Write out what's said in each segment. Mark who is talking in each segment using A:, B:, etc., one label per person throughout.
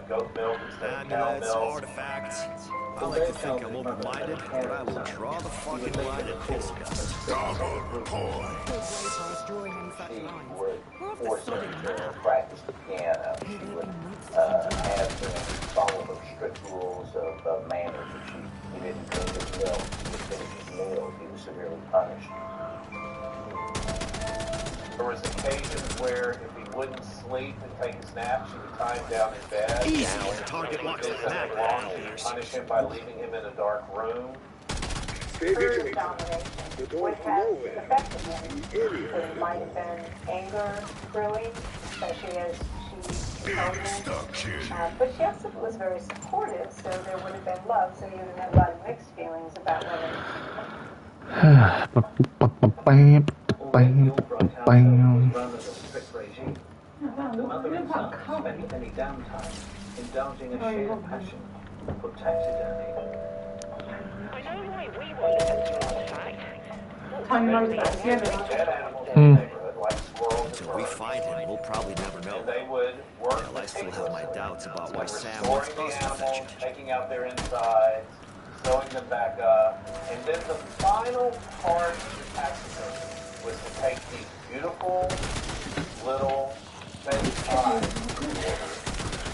A: goat milk instead of cow
B: Amulets,
A: milk.
B: artifacts. I like to think I'm open-minded, but I will draw the fucking line at disgust.
C: Double point.
A: She would force him to practice the piano. She would have him follow the strict rules of manners. If he didn't drink his milk, he would finish his meal. He was severely punished. There was occasions where if he wouldn't sleep and take a nap, she would tie him down in bed.
B: Easy, target locks the map.
A: She would punish him by leaving him in a dark room.
D: Her domination would have affected him. There might have been anger brewing, especially as she told him. But she also was very supportive, so there would have been love, so you would have had a lot of mixed feelings about whether... The mother and son spent any downtime indulging a shared passion for taxidermy.
E: I know why we were listening to the fact.
A: Dead animals in the neighborhood, like squirrels and
B: Till we
A: birds.
B: find him, we'll probably never know.
A: And they would work
B: Hell, I still have my doubts about why Sam
A: restoring
B: wants
A: the
B: us to fetch
A: animals,
B: it.
A: taking out their insides, sewing them back up, and then the final part of the taxidermy was to take these beautiful little fake eyes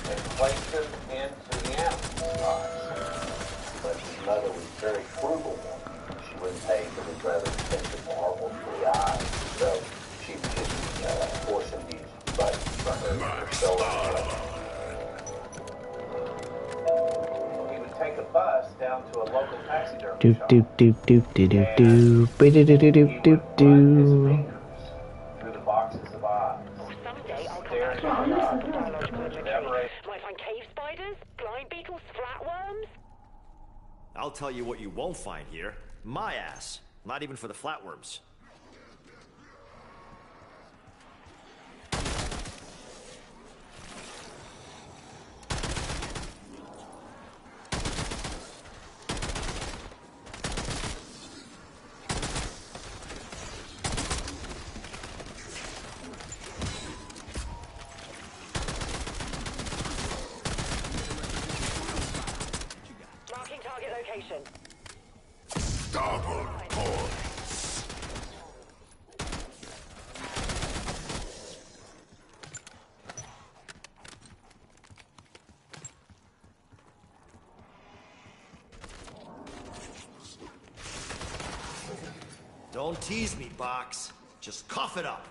A: and place them into the animal's eyes. But his mother was a very frugal woman. She wouldn't pay for these rather expensive marble for the eyes, so she would just force him to use buttons from her sewing. He would take a bus down to a local taxidermy shop. He would run his fingers through the boxes of eyes.
E: Someday I'll come
A: Staring
E: back
A: at
E: to
A: the eyes.
E: biological imagery.
A: Never
E: Might find cave spiders, blind beetles, flatworms.
B: I'll tell you what you won't find here. My ass. Not even for the flatworms.
E: Marking target location.
C: Double point.
B: Don't tease me, Box. Just cough it up.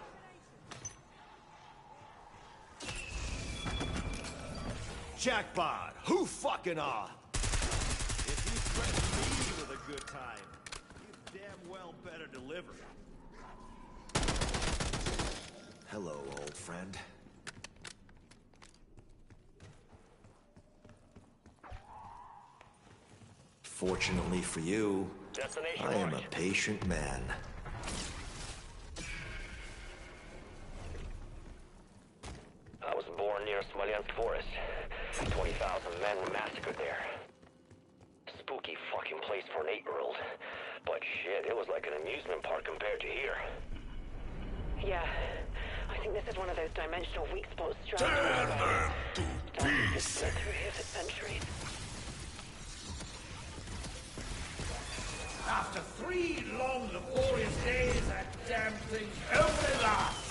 B: Jackpot! Who fucking are? If you threaten me with a good time, you damn well better deliver. Hello, old friend. Fortunately for you,
E: Destination
B: I am a
E: marked.
B: patient man.
E: I was born near Smolensk Forest. 20,000 men were massacred there. Spooky fucking place for an 8-year-old. But shit, it was like an amusement park compared to here. Yeah, I think this is one of those dimensional weak spots
C: Turn them to pieces.
E: through here for centuries.
F: After 3 long, laborious days, that damn thing only lasts.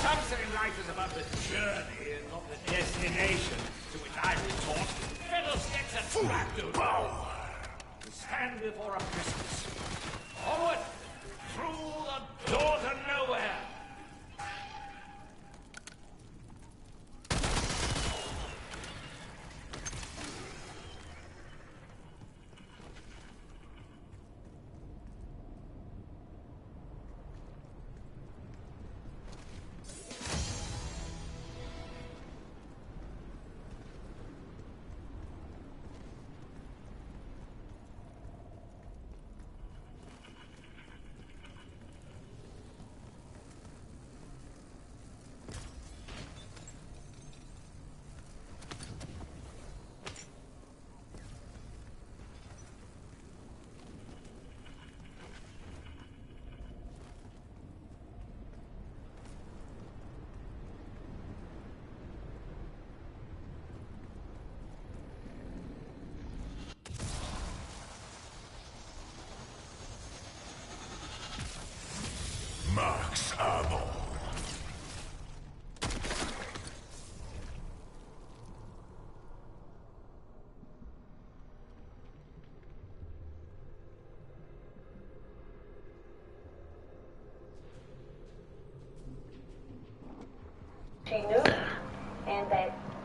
F: Some say life is about the journey and not the destination, to which I retort, fiddlesticks and tractor. We stand before a precipice. Onward, through the door to nowhere.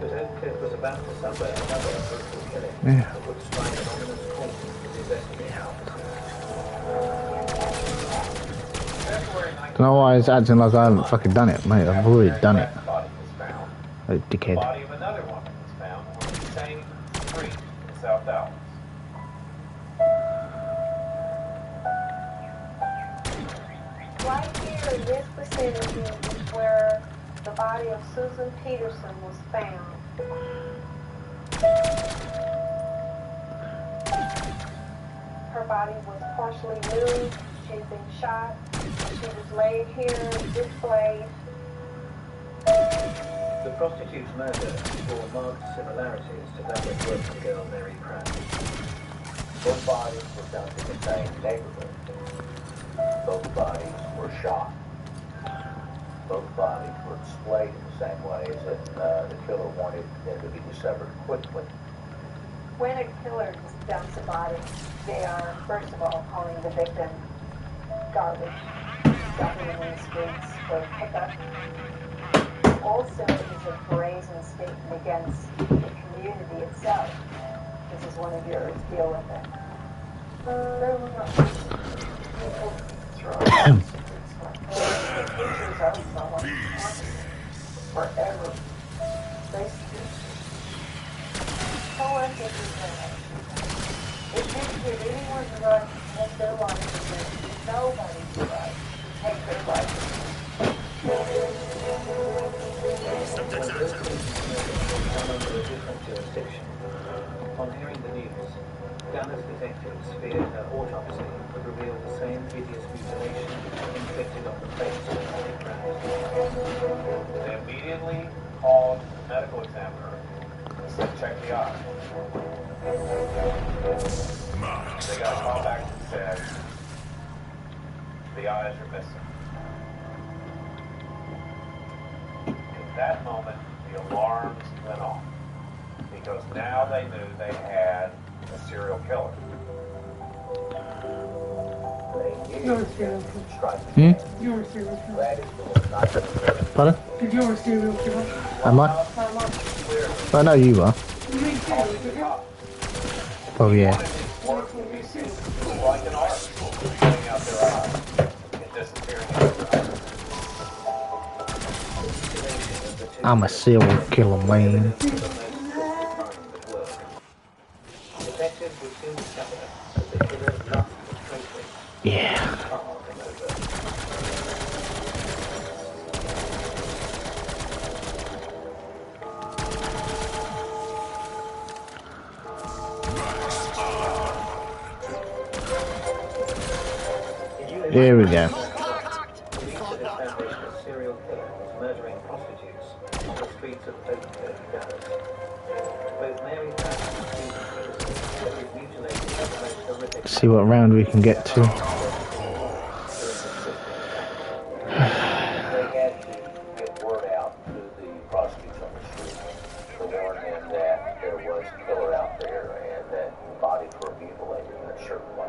A: Because his kid was about to suffer another brutal killing
G: Yeah.
A: that would strike an ominous halt to his estimate house. February 19th,
G: Don't know why it's acting like I haven't fucking done it, mate. I've already done it.
A: body was found.
G: Oh,
A: The
G: dickhead.
A: body of another woman was found on the same street in South Dallas.
D: Right here in this vicinity is where the body of Susan Peterson was found. Her body was partially nude. She had been shot. She was laid here, displayed.
A: The prostitute's murder bore marked similarities to that of working girl Mary Pratt. Both bodies were found in the same neighborhood. Both bodies were shot. Both bodies were displayed in the same way as if the killer wanted them to be discovered quickly.
D: When a killer dumps a body, they are, first of all, calling the victim garbage, dumping them in the streets for pickup. Also, it is a brazen statement against the community itself. This is one of yours, deal with it. People throw pictures of someone forever. They so uninteresting. It didn't give anyone the right to take their life again. Nobody's right to take their life
A: On hearing the news, Dallas detectives feared an autopsy would reveal the same hideous mutilation inflicted on the face of Mary Pratt. They immediately called the medical examiner and said, check the eye. They got a call back that said, the eyes are missing. At that moment, the alarms went off. Because now they knew they had a serial killer.
H: You're a serial killer. You're a serial killer.
G: Pardon?
H: You're a serial killer.
G: Am I? I know you are.
H: You mean serial killer?
G: Oh, yeah.
A: Like an artist, cutting out their eyes and disappearing out their eyes.
G: I'm a serial killer, man.
A: Detectives would soon discover that the killer lost the traces.
G: Yeah. Here we go.
A: Serial killer was murdering prostitutes on the streets of Oakland, Dallas. Both Mary Pratt and Susan Peterson had been mutilated in the most horrific
G: See what round we can get to.
A: They had to get word out to the prostitutes on the street to warn them that there was a killer out there and that bodies were mutilated in a certain way.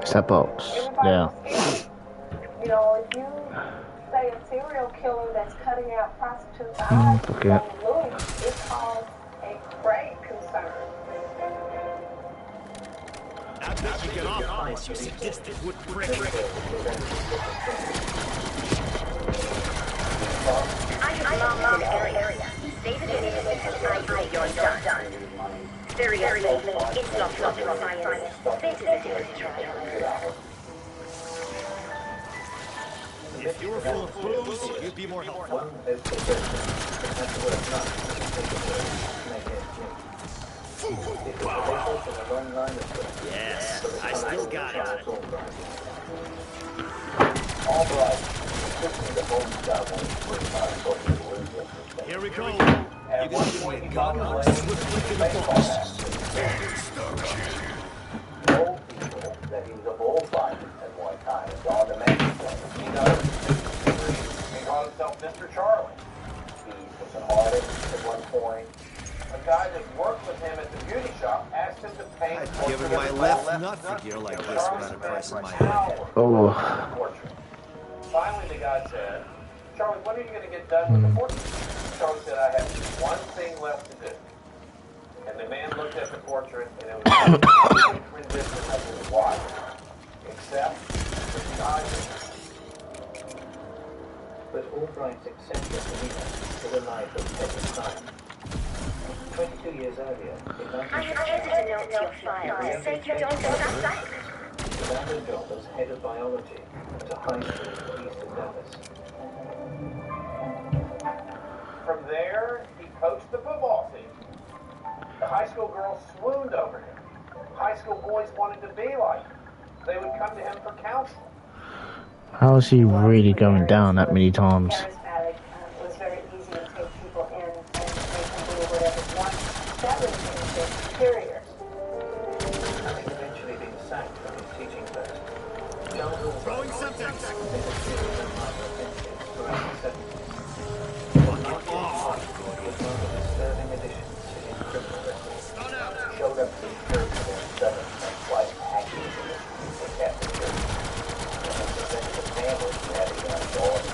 G: It's that box. Yeah.
D: You know, if you say a serial killer that's cutting out prostitutes' eyes,
G: Okay.
D: it caused a great concern.
B: I bet you get off on this, you sadistic wood prick.
I: I'm in the area. David is you're done. Very movement, it's not rocket science. This is a
B: If you were full of booze, you'd be more helpful. Yes, I still got it.
A: All right.
B: Here we go. You can give me a gun, I'll just with flick in the box.
A: Told people that he was a bullfighter at one time and on the man plane. He called himself Mr. Charlie. He was an artist at one point. A guy that worked with him at the beauty shop asked him to paint.
B: I'd give her my left nut figure like this without a price in my head.
G: Oh.
A: Finally, the guy said, Charlie, when are you going to get done with the portrait? Charlie said, I have one thing left to do. And the man looked at the portrait, and it was a complete rendition of his wife, except the eyes.
H: But Albright's eccentric demeanor was a life of petty crime. 22 years earlier, in
I: I have edited a note to your file to say you don't stop that.
H: he found a job as head of biology at a high school east of Dallas.
A: From there, he coached the football team. The high school girls swooned over him. High school boys wanted to be like him. They would come to him for counseling.
G: How is he really going down that many times?
D: Charismatic, it was very easy to take people in and make them believe whatever they wanted. That would have been their superiors.
H: Having eventually been sacked from his teaching post, Charles
B: Throwing
H: Albright
B: something.
H: committed a series of minor offences throughout the 70s. Was one of the disturbing additions to his criminal record.
A: Showed up to church in 7 and like hacking in the Catholic Church. And presented the family having a daughter.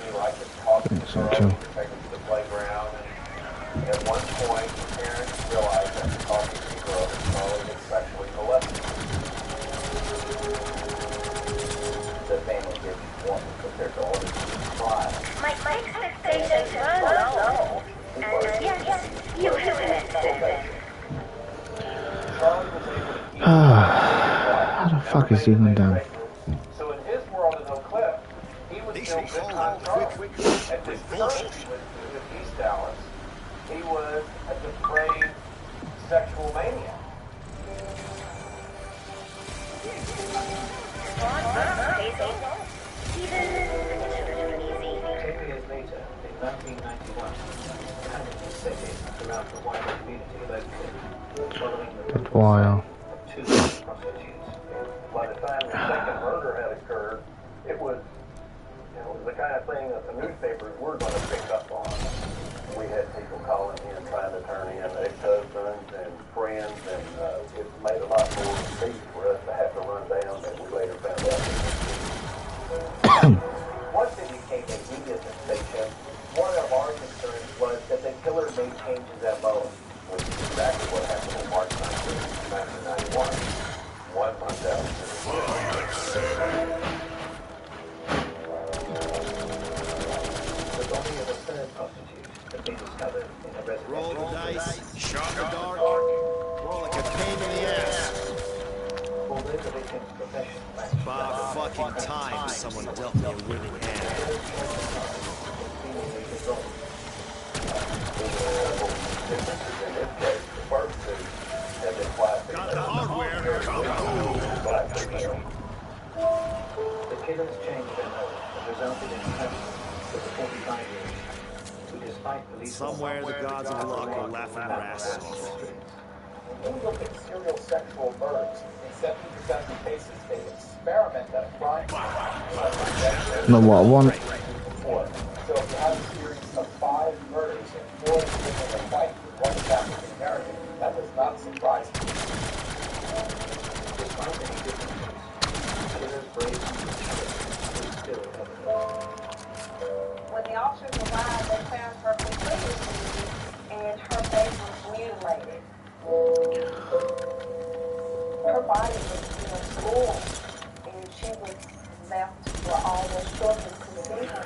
A: He liked to talk to the girls, take them to the playground, and at one point, the parents realized that talking to the girls was probably get sexually molested. The family didn't want to put their daughter to trial.
I: My expectations were low. And yes, you have it.
A: Charlie was able to keep
G: How the fuck is he even down?
A: So in his world in Oak Cliff, he was still good on Charlie. At this church with East Dallas, he was a depraved sexual maniac.
H: Ten years later, in 1991, panic set in throughout the wider community of Oak Cliff, following the
G: That wire.
H: of 2 prostitutes.
A: By the time the second murder had occurred, it was, the kind of thing that the newspapers were going to pick up on. We had people calling in trying to turn in ex-husbands and friends, and it made a lot more speed for us to have to run down than we later found out. Once it became a media sensation, one of our concerns was that the killer made changes at Lowe's, which is exactly what happened on March 19, 1991. 1 month out.
H: The body of a third prostitute had been discovered in a
B: Roll the
H: residential
B: dice, shot in the dark, roll like a pain in the ass.
H: Although the victim's profession matched that
B: About
H: of
B: fucking time someone dealt me a winning hand.
H: seemingly resolved.
B: Got the hardware.
H: The killers changed their mode and resulted in punishment for the 45-year-old, who despite police...
B: Somewhere the gods of luck are laughing their asses off.
A: When you look at serial sexual murders, in 70% of the cases, they experiment at a crime.
G: Not what I want.
A: So if you have a series of 5 murders and 4 within a fight with one African American, that does not surprise me.
H: Despite any differences, killers braved and still evident.
D: When the officers arrived, they found her completely nude and her face was mutilated. Her body was spoiled, and she was left where all those children could see her.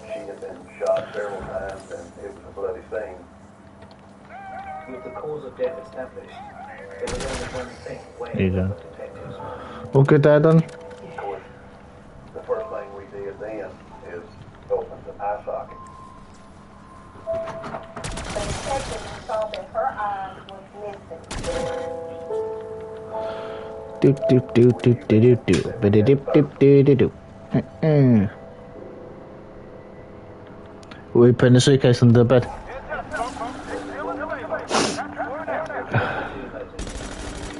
A: She had been shot several times, and it was a bloody scene.
H: With the cause of death established, there was only one thing
G: There you
H: weighing
G: go.
H: on the detectives' minds.
G: All good there, done?
A: Of course, the first thing we did then is open the eye socket.
D: The detectives saw that her eye was missing.
G: Do do do do do do do. Ba-da-dip dip do do do. We putting the suitcase under the bed.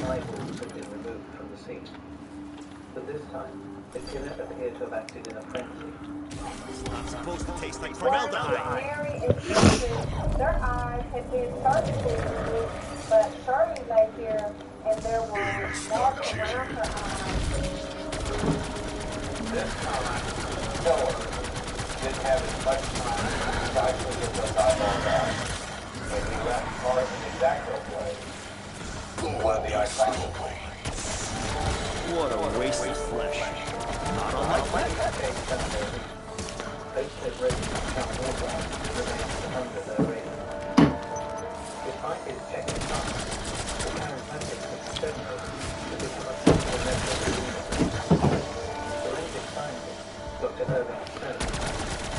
H: Eyeballs had been removed from the scene. But this time, the killer appeared to have acted in a frenzy.
B: Not supposed to taste like
D: While
B: formaldehyde.
D: Mary and Susan, their eyes had been surgically removed, but Shirley lay here and there were marks around her eyes.
A: This time, the killer didn't have as much time to actually get those eyeballs out. And he left part of the exacto blade. One of the iconic blades.
B: What a waste of flesh. Not unlike that.
H: Facehead rating Charles Albright remains under their rating. Despite his checking time, the charismatic Mr. Stedman has become a central member of the universe. Forensic scientist Dr. Irving Stone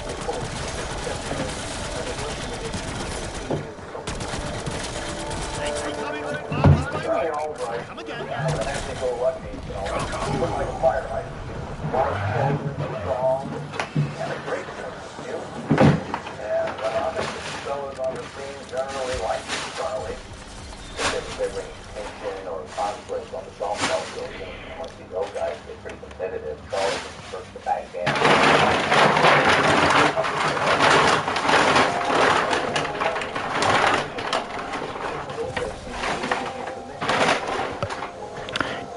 H: reports that Stedman has a working addiction to
B: Thanks for coming to Bobby's by
A: Charlie
B: Rick.
A: Albright
B: Come again.
A: had an ethical lucky, you know, looked like a fire hydrant. Large shoulders, strong, and a great sense of humor. And I think the fellows on the scene generally like Charlie. If they bring tension or conflict on the softball field, you know, once these old guys get pretty competitive, Charlie was the first to back down.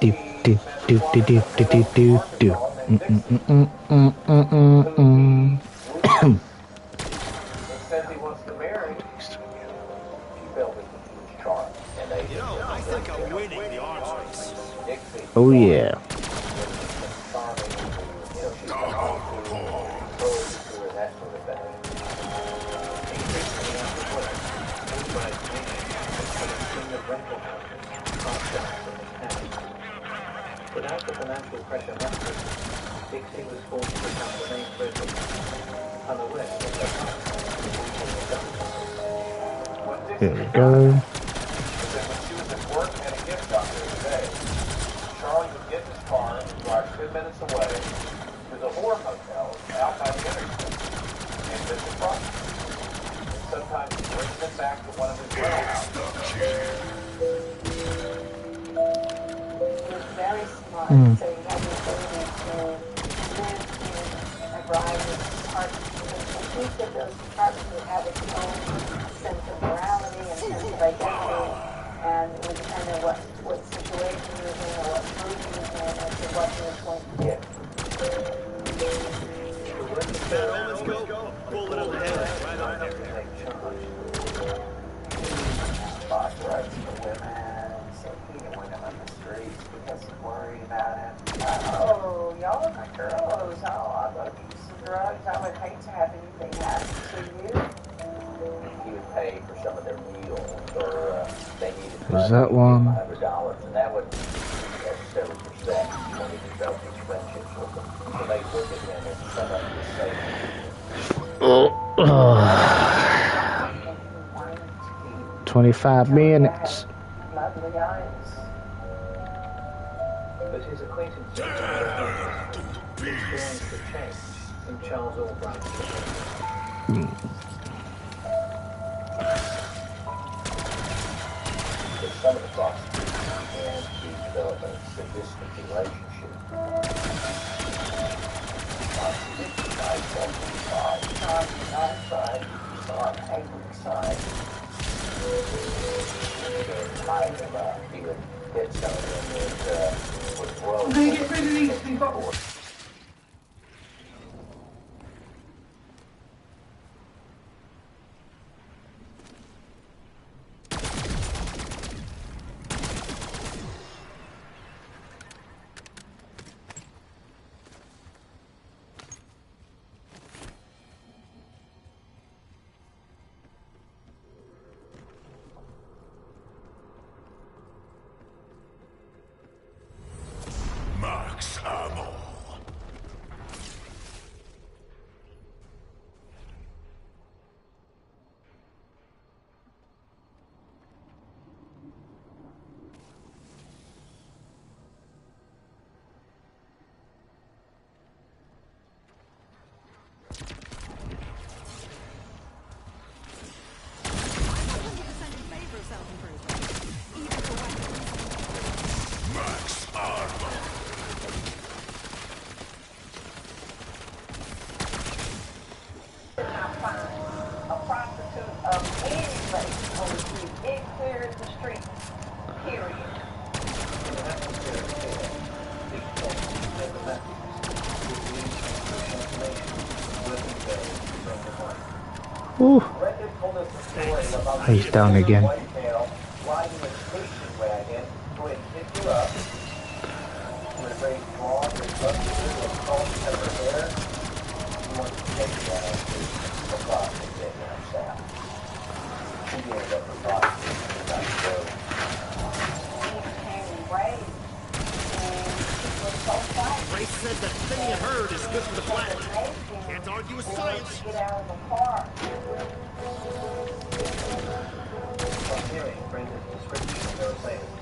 G: Do do do do do do do do do.
A: He says he wants to marry. She felt it was charmed. And they,
B: You know, I think I'm winning the arms race.
A: Dixie.
G: Oh yeah.
H: Without the financial pressure necessary, Dixie was forced to become the main breadwinner, unaware of the
G: There we go.
A: Because when she was at work at a gift shop the other day, Charlie would get in his car and drive 10 minutes away to the Whore Hotel out by the interstate and visit prostitutes. And sometimes he brings them back to one of his rental houses.
D: He was very smart, so he had the ability to live in a variety of apartments. And each of those apartments would have its own sense of morality and sense of identity, and it would depend on what situation he was in or what mood he was in as to what he was going to do.
B: Let's go. Pull it up the head. Right on there.
A: Boss rights for women, so he didn't win them on the streets because he's worried about it. Oh, y'all are my girls. Oh, I love you some drugs. I would hate to have anything happen to you. He would pay for some of their meals, or they needed
G: Was that one?
A: $500, and that would be at 7% when he developed his friendships with them. So they look at him as some of his savings.
G: Oh, 25 minutes.
D: Lovely eyes.
H: But his acquaintance experienced a change in Charles Albright's behavior.
A: With some of the prostitutes began to develop a sadistic relationship. Angry side. He would hit some of them with blows. I'm going to get rid of these people.
C: Max ammo.
G: He's down again.
A: Whitetail riding a station wagon to pick you up with very strong, with salt and pepper hair. He wants to take you out the plastic bit in our staff. He gave up the plastic and got to go.
B: Ray says that thing you heard is good for the planet. Can't argue with science.
D: Get out of the car.
H: Upon hearing Brendan's description of their assailant,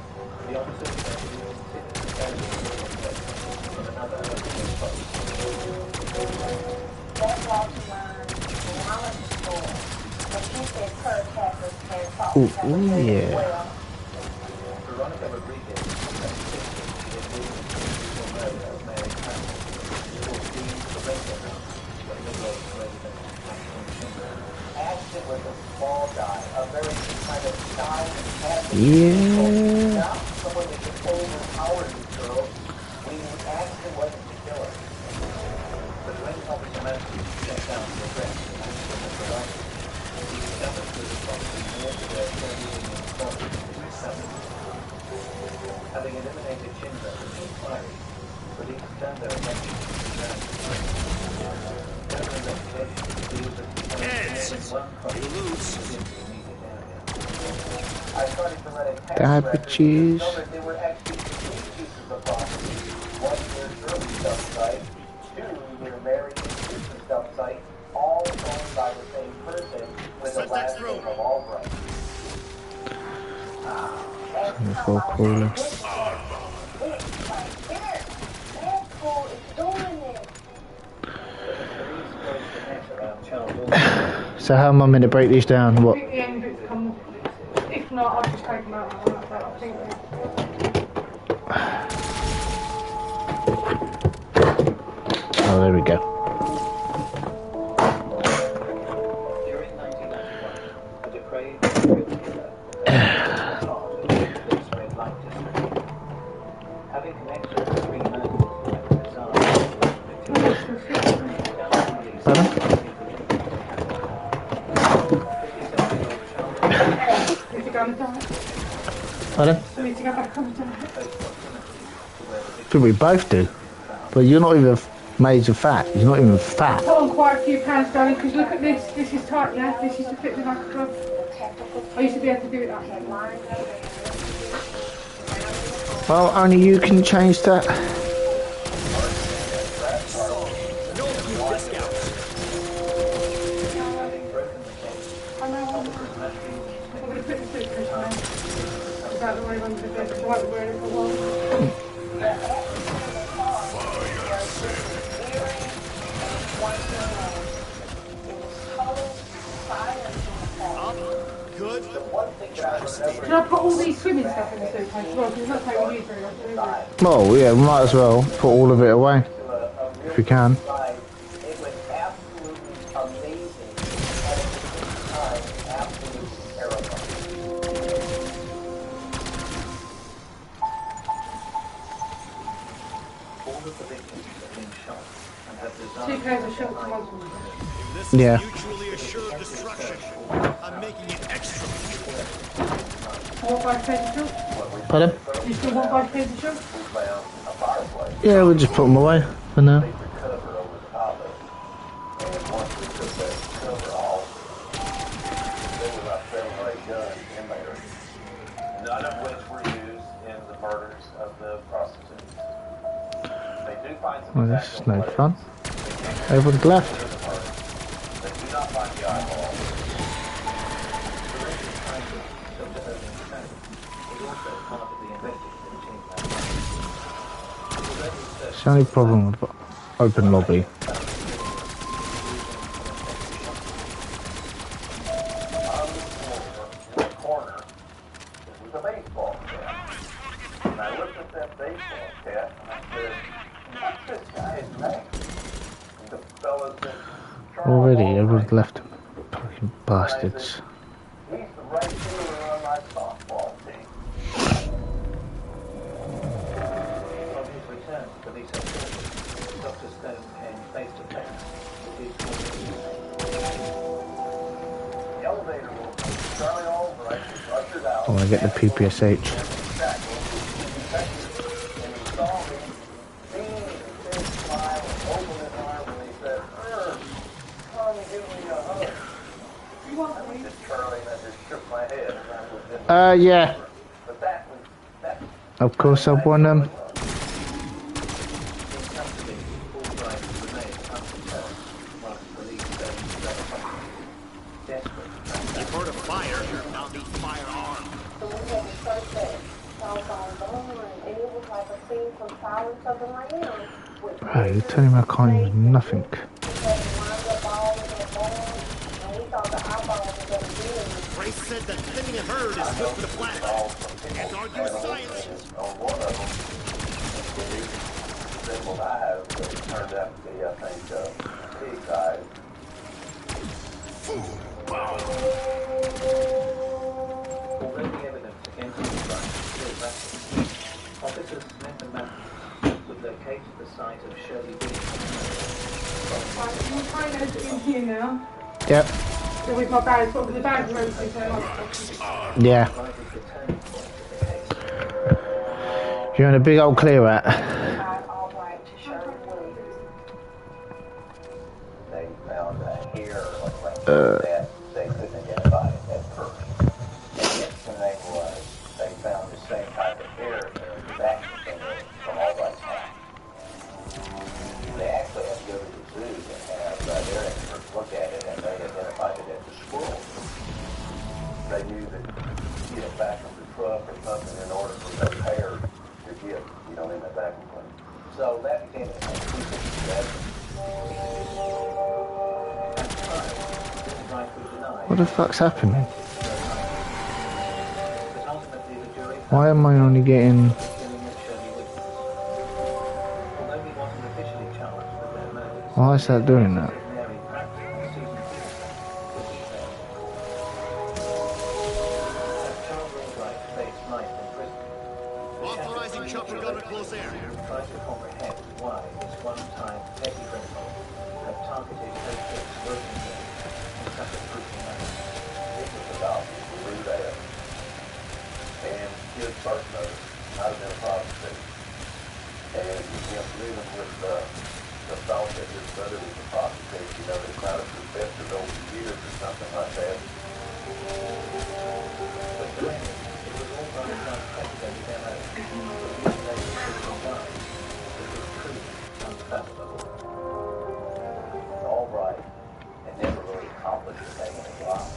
H: the officers said he was considered from another police post.
D: That walks around the knowledge store. But she said her attackers had fought
G: Ooh,
D: each other very
G: yeah.
D: well.
H: Veronica Rodriguez was murder of Mary Campbell, who was being prevented when he was resident
A: Ashton was a small guy, a very kind of shy and happy.
G: Yeah.
A: Not someone that could overpower these girls. We Ashton wasn't the killer.
H: But when Officer Matthews checked out the address of Ashton and Veronica, he discovered that the property near to their caregiving and storage was seven. Having eliminated Chinza from the inquiry, police turned their attention to the ground. Further investigation revealed that the
B: Heads.
H: one property
B: You lose.
H: within the immediate area.
A: I started to let it pass.
G: Diabetes.
A: Discovered there were actually three pieces of property. One near Shirley's dump site, two near Mary and Susan's dump site, all owned by the same person with the
B: Set that
A: last
B: through.
A: name of Albright.
G: Before cooler.
D: It's right there. Deadpool is doing it.
H: Police closed the net around Charles Albright.
G: So how am I meant to break these down? What?
J: I think the end bits come. If not, I'll just take them out like that. I think.
G: Oh, there we go.
H: During 1991, a depraved serial killer this red light district. Having connected the three murders at the
G: Pardon?
J: Need to go and die.
G: Pardon?
J: Need to go back on the diet.
G: Think we both do. But you're not even major fat. You're not even fat.
J: Put on quite a few pounds, darling, because look at this. This is tight, yeah? This is to fit me like a glove. I used to be able to do it that way.
G: Well, only you can change that.
B: No good discounts.
J: I know, I'm going to put the suitcase on. Is that the way I'm going to do it? I won't be wearing it for a while.
B: Good.
J: Should I put all these swimming stuff in the suitcase as well? Because it's not taking you very often, is it?
G: Well, yeah, we might as well put all of it away. If we can.
A: It was absolutely amazing and at the same time absolutely terrifying.
H: All of the victims have been shot and have
J: Two
H: designed
J: pairs of shorts and one swim.
B: This is
G: Yeah.
B: mutually assured destruction. I'm making it extra.
J: Want 5 pairs of shorts?
G: Pardon?
J: Do you still want 5 pairs of shorts?
A: A fireplace
G: Yeah, we'll just put them away for now.
A: cover over the top of it. And once we took that cover off, there was about 7 or 8 guns in there. None of which were used in the murders of the prostitutes. They do find some
G: Well, this is no
A: tactical
G: fun.
A: evidence.
G: Everyone's left.
A: They do not find the eyeball.
H: Dr. Owen Stone was also part of the investigative team that night. It was only searched
G: It's the only problem with open lobby.
A: In the corner, this was a baseball cap. And I looked at that baseball cap and I said, what's this guy's name? And the fellow said, Charles
G: Already,
A: Albright.
G: everyone's left. Fucking bastards.
A: He's the right fielder on my softball team.
H: On his return to police headquarters, Dr. Stone came face to face with his former
A: The elevator will come. Charlie Albright was ushered out.
G: Oh, I get the PPSH.
A: And he saw me beaming his big smile and open his arms and he said, come and give me a hug.
J: You want
A: I
J: me?
A: looked at Charlie and I just shook my head and I was in
G: Yeah.
A: But that
G: Of course I won them.
B: You've heard of fire, now need firearm.
D: So we had the first day. Telephone boom, and it was like a scene from Silence of the Lambs.
G: Right, you're telling me I can't use nothing.
B: Grace said that thinning a herd is good for the planet. Can't argue with science.
A: On one of them, the symbol I have turned out to be, I think, pig eyes.
H: Already evidence against the crime is still resting. Officers Smith and Matthews would locate the site of Shirley Williams.
J: Right, you're kind of in here now.
G: Yep.
J: So with my bag, but with the bag mostly, so
G: Yeah. You're in a big old clear out.
A: They found a hair that they couldn't identify at first. And the interesting thing was they found the same type of hair in the vacuum cleaner from Albright's house. They actually had to go to the zoo and have their experts look at it, and they identified it as a squirrel. They knew that you get it back from the truck or something in order for those hair to get, in the vacuum cleaner. So that became a
G: What the fuck's happening? Why am I only getting... Why is that doing that?
B: Authorizing chopper gun at close air.
H: Tries to comprehend why this one-time petty criminal had targeted her ex-working there in such a brutal manner.
A: It was about through there. And his first notice, I've been a prostitute. And him living with the thought that his brother was a prostitute, they might have professed it over the years or something like that.
H: But then, it was all done in unprecedented MO. The DNA criminal line. It was truly unfathomable.
A: Albright had never really accomplished anything in his life.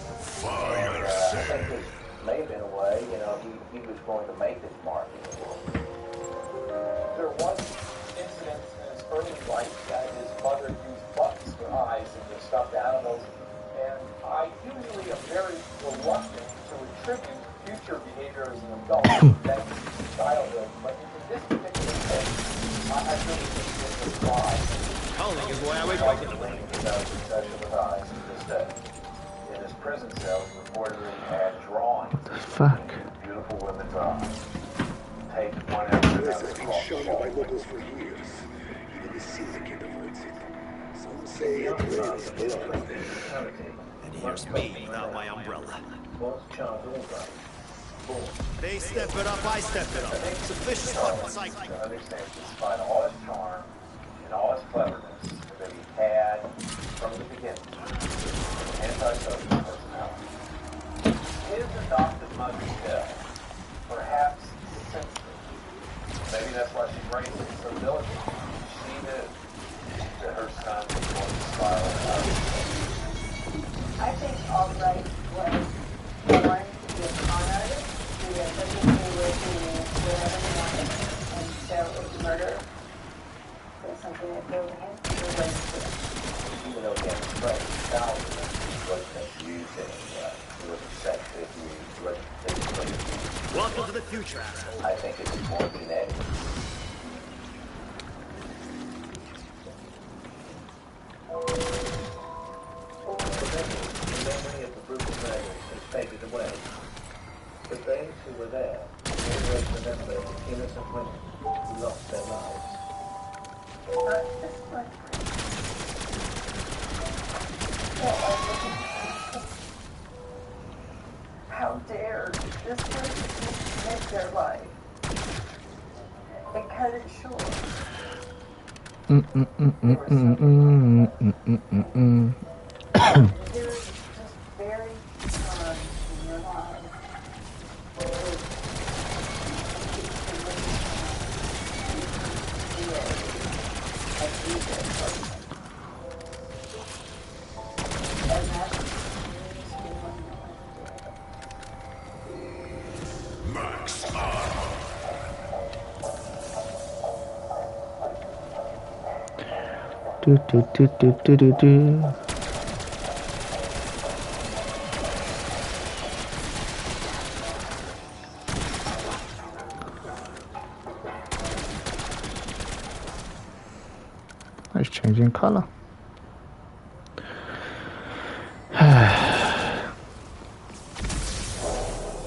A: And, I think this may have been a way, he was going to make his mark in the world.
K: There was incident in his early life that his mother used buttons for eyes and the stuffed animals, and I usually am very reluctant to attribute future behavior as an adult that to childhood, but in this particular case, I really think this was why.
B: Calling is why I wake
A: Like Lincoln conducted obsession with eyes to this day. In his prison cell, he reportedly had drawings
G: Fuck.
A: of beautiful women's eyes. Taped one after
C: This
A: another
C: has been
A: across the
C: shunned
A: wall.
C: by locals for years. Even the syndicate avoids it. Some say it rains blood.
B: And here's me without my umbrella.
H: Was Charles Albright born?
B: They step it up, I step it up. It's a vicious fucking cycle.
A: To understand, despite all his charm and all his cleverness that he had from the beginning, antisocial personality. His adopted mother's death, perhaps sensitive. Maybe that's why she raised him so diligently. She knew that her son was going to spiral out.
D: I think Albright was born to be a con artist. He was looking forward to whatever he wanted. And so if murder was something that killed him, he was going to do it.
A: Even though he had a straight thousands, he wasn't abused anyway. He wasn't sexually abused. He wasn't physically abused.
B: Welcome to the future, asshole.
A: I think it's more genetic.
H: The memory of the brutal murders has faded away. But those who were there always remember the innocent women who lost their lives.
D: This one. This person can make their life and cut it short. There is just very times in your life where it a DJ person. And that's
C: Max
G: Do do do do do do do. It's changing color.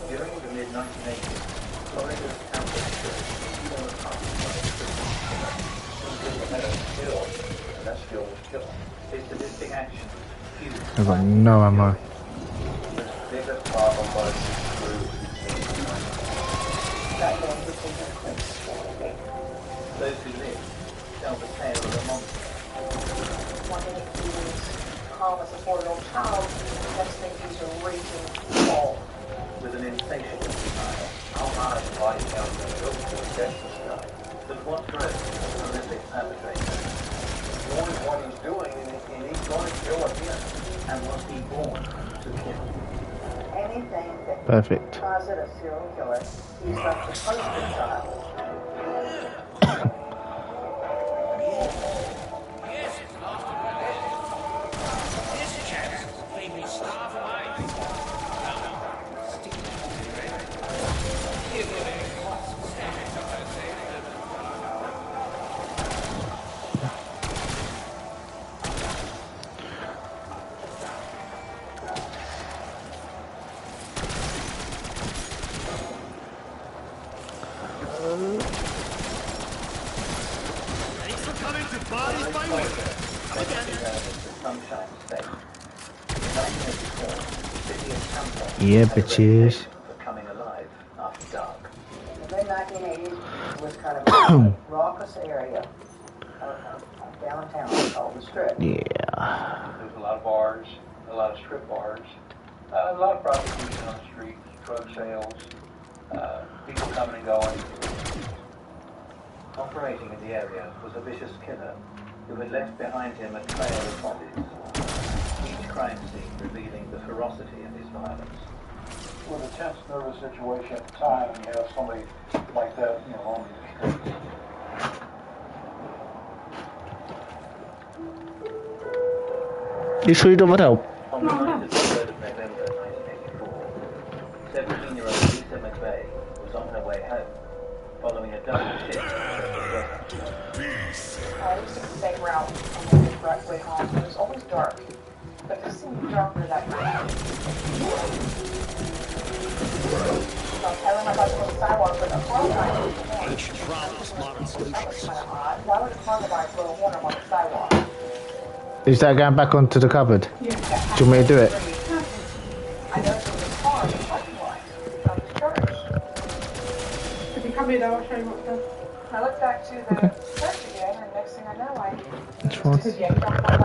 H: During the mid-1980s, Florida's Catholic Church even was occupied skill, and that skill was killer. His sadistic action fused.
G: I've got no ammo.
H: The biggest problem was
D: that one which is a quick story.
H: those who lived tell the tale of a monster.
D: One minute he was calm as a 4-year-old child, next thing he's a raging ball.
H: With an insatiable desire, Al-Mahdi lies down the road to a deathless guy. But what drove the horrific perpetrator? Knowing what he's doing, and he's going to kill again. And was he born to kill?
D: Anything that
G: Perfect.
D: posit a serial killer, he's like the poster child.
F: Yes, it's lost in religion. This chance made me starve alive.
B: Thanks for coming to Bodies by Winter. Come again.
H: The Sunshine State. In 1984, the city of Tampa
G: Yeah,
H: had a
G: bitches.
H: reputation for coming alive after dark.
D: The mid-1980s was kind of a raucous area of downtown called the Strip.
G: Yeah.
H: There was a lot of bars, a lot of strip bars, a lot of prostitution on the street, drug sales, people coming and going. Operating in the area was a vicious killer who had left behind him a trail of bodies, each crime scene revealing the ferocity of his violence.
K: With a tense, nervous situation at the time, when you have somebody like that, on the street.
G: You sure you don't want help?
H: On the night of the 3rd of November 1984, 17-year-old Lisa McVeigh was on her way home, following a double shift.
D: I used to take the same route on the direct way home. It was always dark, but this seemed darker that night. So I was telling my bike on the sidewalk, but a car guy
B: Ancient problems, modern
D: that was
B: solutions.
D: kind of odd. Why would a car guy blow a horn on the sidewalk?
G: Is that going back onto the cupboard?
J: Yeah.
G: Do you want me to do it?
D: I noticed there was a car in the parking lot of the church.
J: If you come here though, I'll show you what's there.
D: I looked back to the church again, and next thing I know, I
G: That's fine.
D: just yanked off my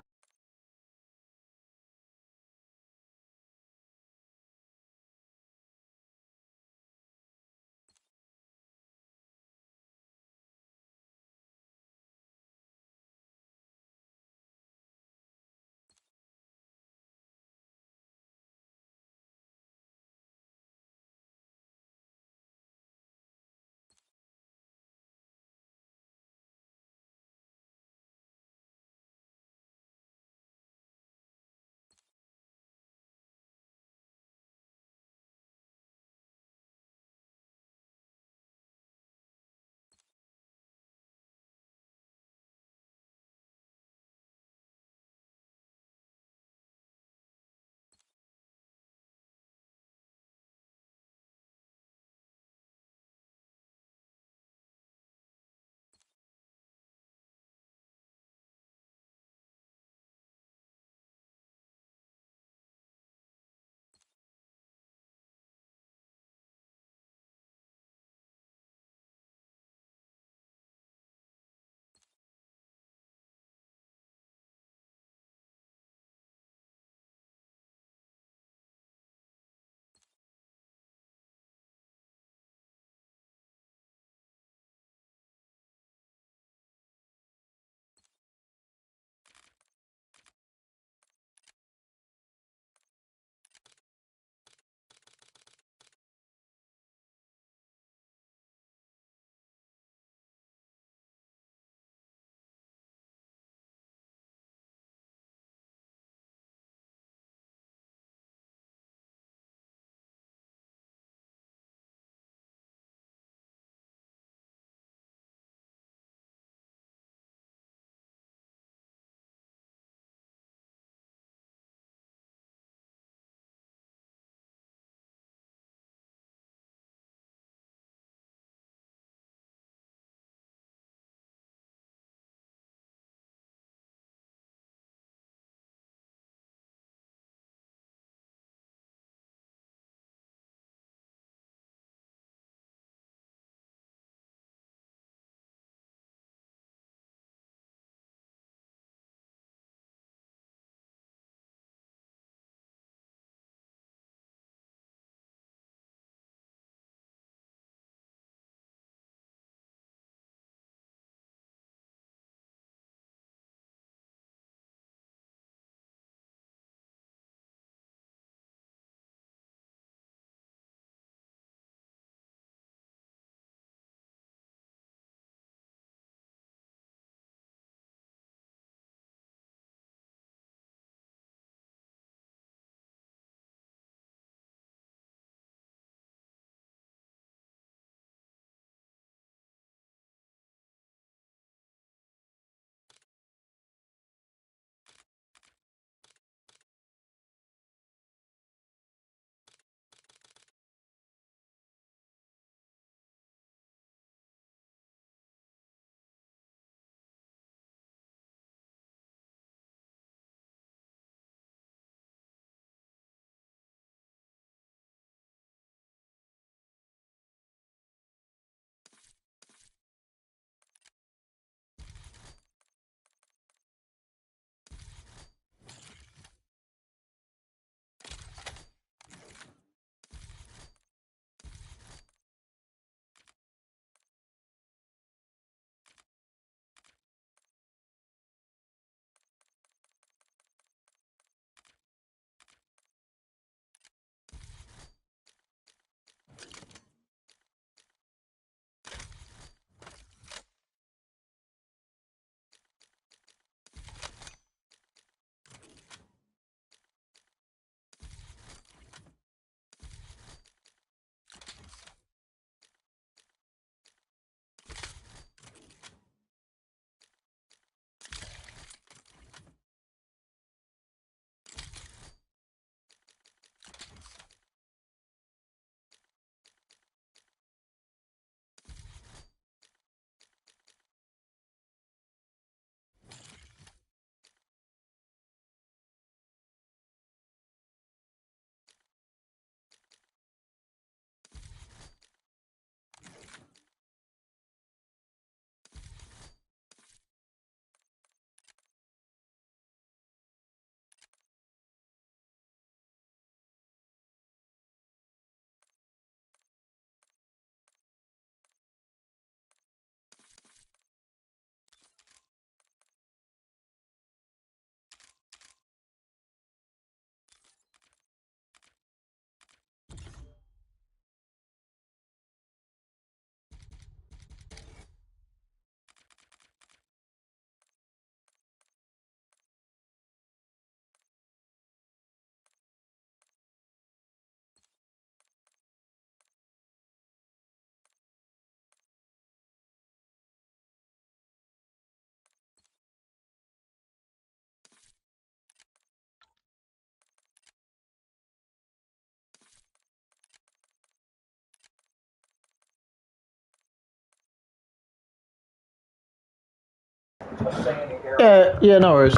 H: want to stay in the area.
G: Yeah, no worries.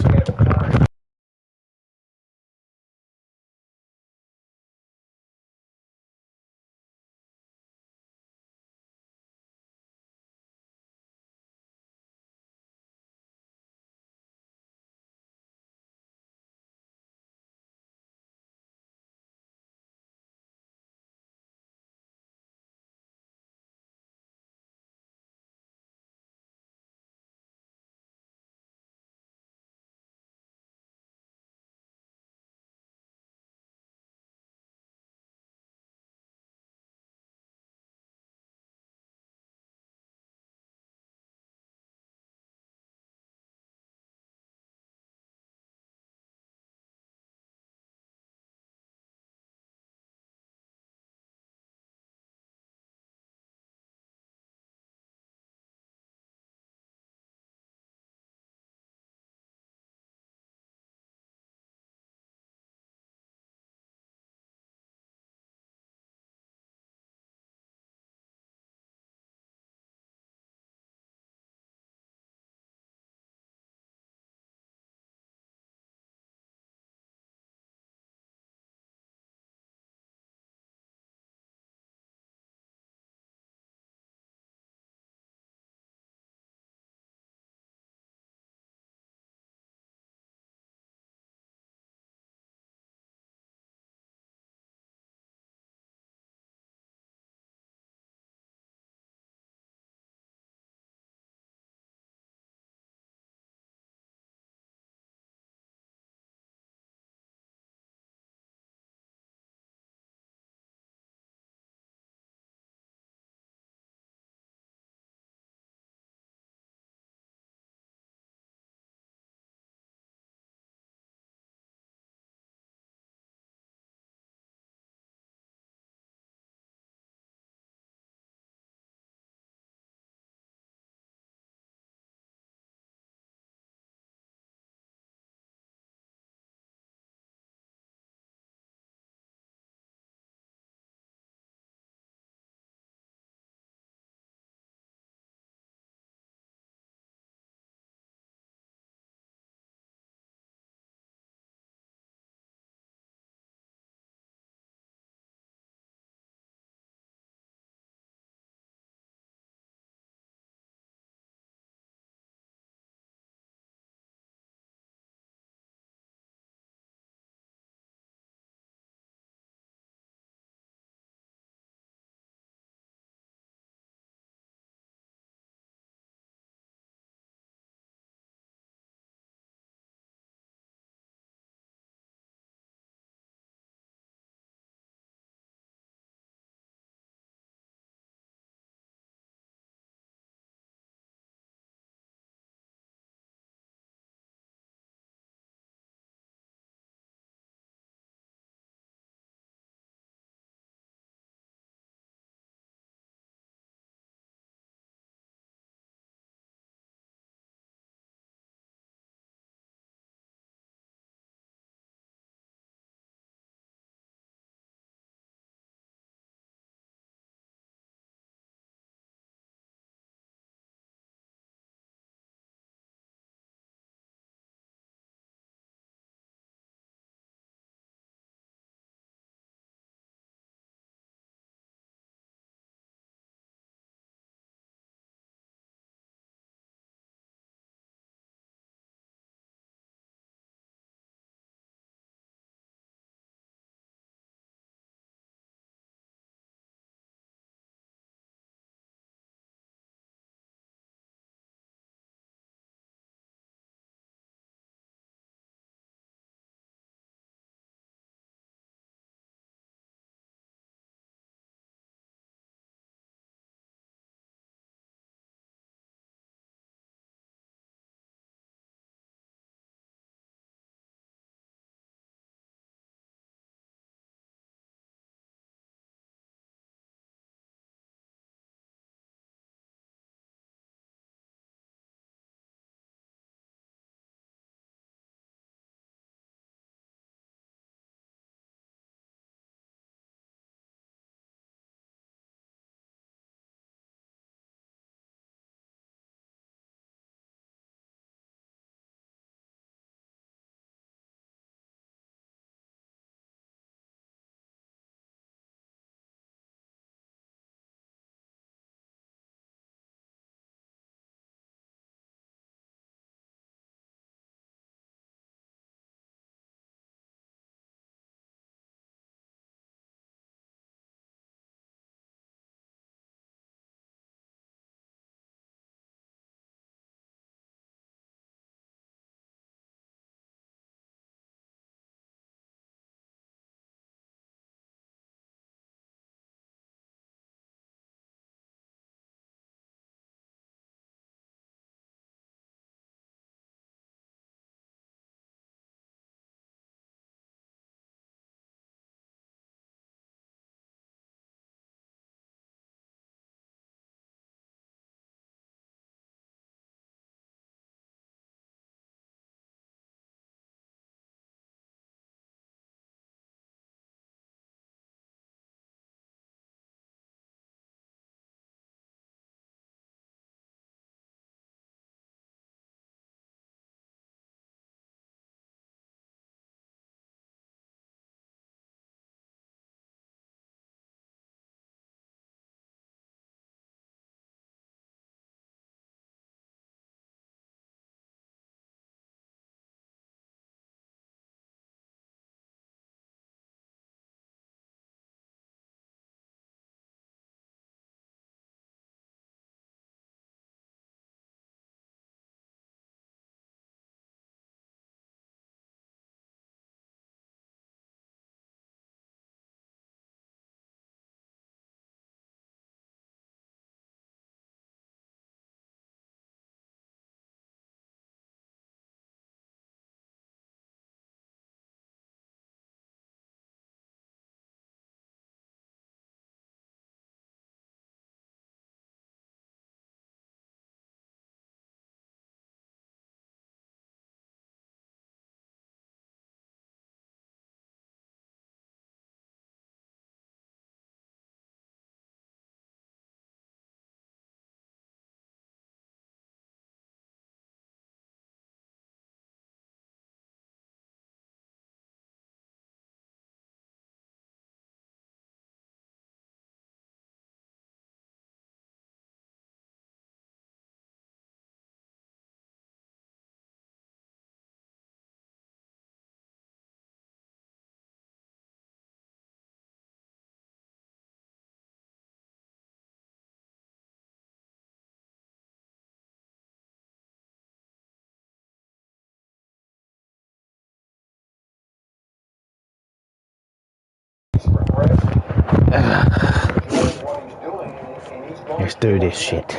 G: Let's do this shit.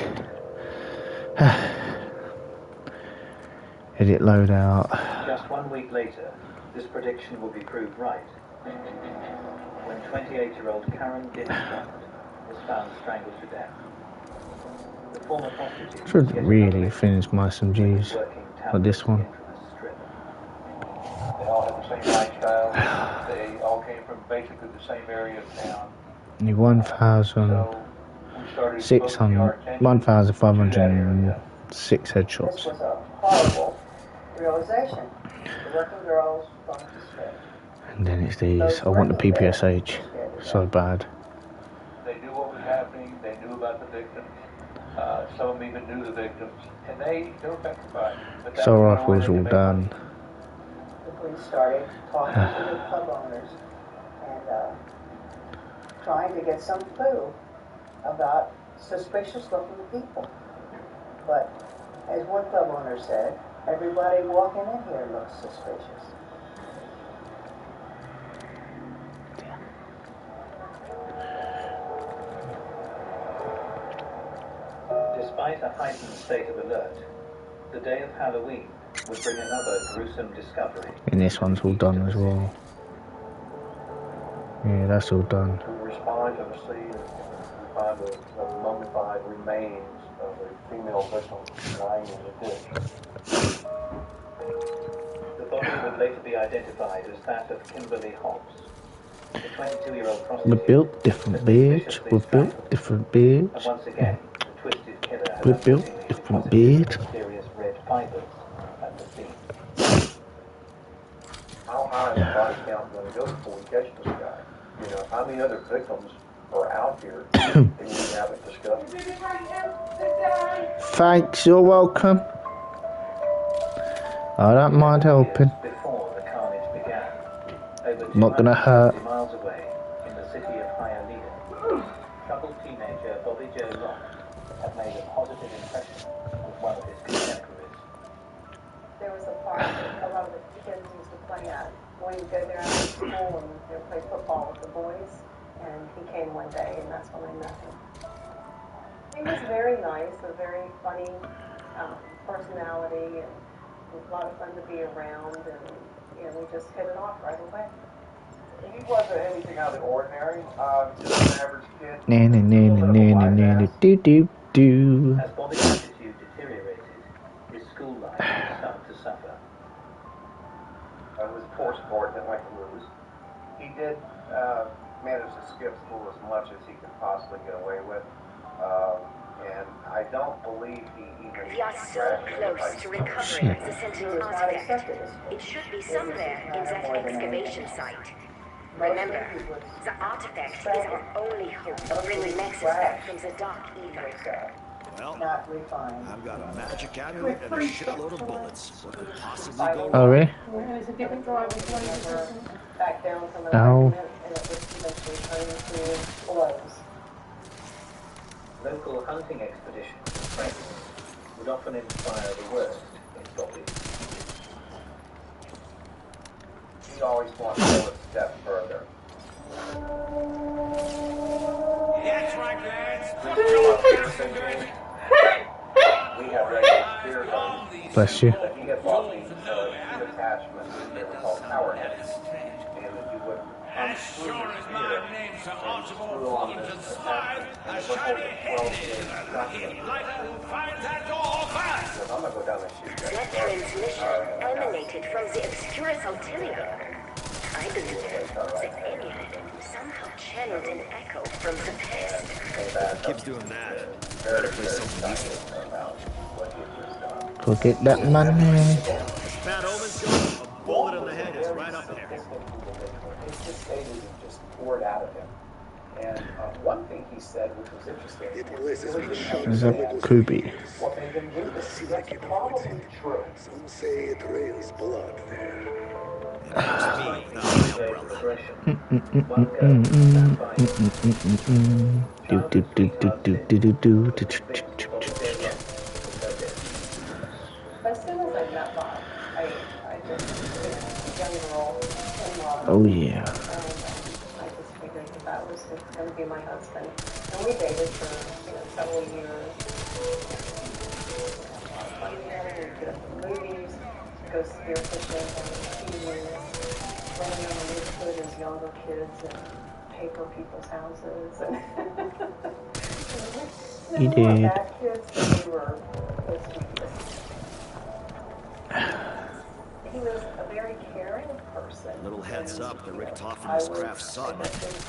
G: Edit loadout.
H: Just 1 week later, this prediction will be proved right. When 28-year-old Karen Dinsmond was found strangled to death. The former prostitute
G: Should really finish my SMGs. But this one.
K: They all had the same lifestyle. They all came from basically the same area of town.
G: Only 1,506 headshots.
D: This was a horrible realization. The working girls going to stay.
G: And then it's these. I want the PPSH so bad.
K: They knew what was happening. They knew about the victims. Some of them even knew the victims. And they were affected by it. But
G: So rifles all done.
D: The police started talking to the club owners and trying to get some clue about suspicious looking people. But as one club owner said, everybody walking in here looks suspicious.
H: Despite a heightened state of alert, the day of Halloween would bring another gruesome discovery.
G: And this one's all done as well. Yeah, that's all done.
K: We respond to the scene and we find the mummified remains of a female victim lying in the ditch.
H: The body would later be identified as that of Kimberly Hobbs. The 22-year-old
G: We're
H: prostitute.
G: built different beards. We're built different beards.
H: And once again, the twisted killer had
G: We're built different beards.
H: mysterious red fibers at the scene.
K: How high is the body count going to go before we catch this guy? You know, how many other victims are out here that we haven't discovered?
G: Thanks, you're welcome. I don't mind helping.
H: Before the carnage began, over
G: Not gonna hurt.
H: 250 miles away in the city of Hialeah, troubled teenager Bobby Joe Rock had made a positive impression with one of his contemporaries.
D: There was a park that a lot of the kids used to play at. We would go there after school and play football with the boys. And he came one day, and that's when I met him. He was very nice, a very funny personality, and a lot of fun to be around, and we just hit it off right away.
K: He wasn't anything out of the ordinary, just an average kid.
G: Nanny, nanny, nanny, nanny, doo doo doo.
H: As Bobby's attitude deteriorated, his school life started to suffer.
K: It was a poor sport, didn't like to lose. He did manage to skip school as much as he could possibly get away with. And I don't believe he even
I: We are so close to recovering the Sentinel artifact. It should be somewhere in that excavation site. Remember, the artifact is our only hope of bringing Nexus back from the dark ether.
B: Well,
D: Not refined.
B: I've got a magic amulet and a shitload of bullets. What could possibly go
G: Oh,
B: wrong?
G: really?
J: And it's a different driver.
D: Back down from an
G: Ow.
D: argument, and it would eventually turn into blows.
H: Local hunting expeditions and friends would often inspire the worst in Bobby.
K: He always wanted to go a step further.
F: That's right, lads.
K: We have regular spear guns
G: Bless you.
K: that he had bought these two attachments. They were called power heads. And that you would
F: As sure as my name's Sir Archibald Fullerton Smythe, a shiny head is a lucky lighter who finds that door first.
K: I'm gonna go down and shoot that.
I: That transmission emanated from the Obscurus Ulterior. I believe the alien somehow channeled an echo from the past.
B: Keeps doing that. Better play something useful.
G: Go get that money.
B: Bad omens go. A bullet in the head is right up there.
K: His stated and just poured out of him. And one thing he said, which was interesting,
G: There's a Kubi.
K: what made him do this. That's probably true.
C: Some say it rains blood there.
B: It was me, not my umbrella.
H: Progression. One girl sat by him.
G: Do do do do do do do do do do do.
D: But as soon as I met Bob, I just, young girl, in love.
G: Oh yeah.
D: I just husband. And we dated for, several years. Fun together, we'd get up to the movies, go spearfishing and skiing, running around the neighborhood as younger kids and paper people's houses. And
G: You
D: we were
G: did.
D: bad kids, but we were the sweetest. He was a very caring person.
B: Little heads up, the Rick Toffen's Kraft's son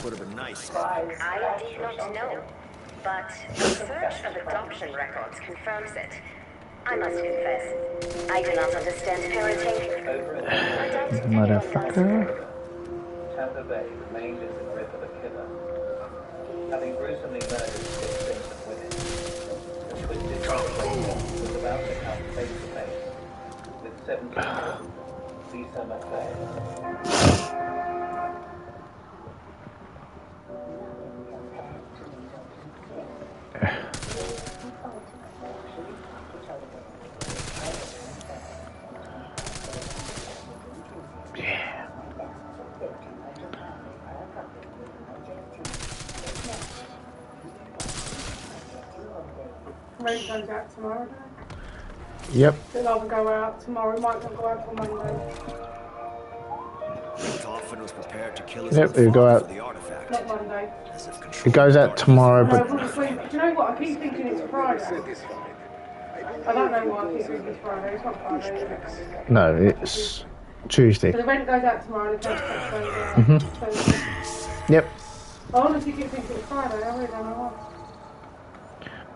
B: would have been nice.
I: I did not know, but a search of adoption records confirms it. I must confess, I do not understand parenting. I doubt anyone does.
G: Motherfucker.
H: Tampa Bay remained in the grip of a killer. Having gruesomely murdered 6 innocent women, the twisted criminal was about to come face to face with 17-year-old Lisa McVeigh.
J: Ray goes out tomorrow, don't
G: Yep.
J: it? They'll either go out tomorrow, might not go out till Monday.
B: Rick Toffen was prepared to kill his
G: Yep,
B: own
G: it'll go
B: father
G: out.
B: for the artifact.
J: Not Monday.
B: As if
G: It
B: control
G: goes out tomorrow,
J: No,
G: but
J: obviously, do you know what? I keep thinking it's Friday. I don't know why I keep thinking it's Friday. It's not Friday, is it?
G: no, it's Tuesday.
J: So the rent goes out tomorrow, the cash tax goes out
G: Mhm.
J: Thursday.
G: Yep.
J: I honestly keep thinking it's Friday. I really don't know why.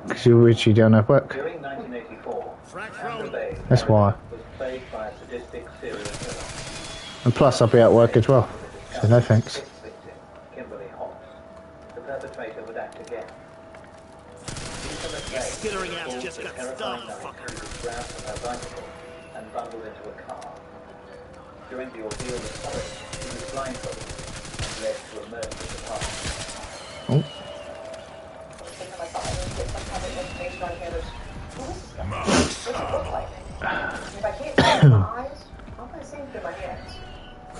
G: Because you literally don't have work.
H: During 1984, Tampa Bay
G: That's why.
H: was plagued by a sadistic serial killer.
G: And plus, I'll be at work as well. So no thanks.
H: Sixth victim, Kimberly Hobbs. The perpetrator would act again. Lisa McVeigh
B: skittering ass
H: pulled
B: just
H: the
B: got
H: terrifying
B: stung,
H: knife
B: fucker.
H: she was grabbed from her bicycle and bundled into a car. During the ordeal of courage, she was blindfolded and led to a murderous apartment.
G: Oh.
D: What's it look like? If I can't see my eyes, I'm going to see through my hands.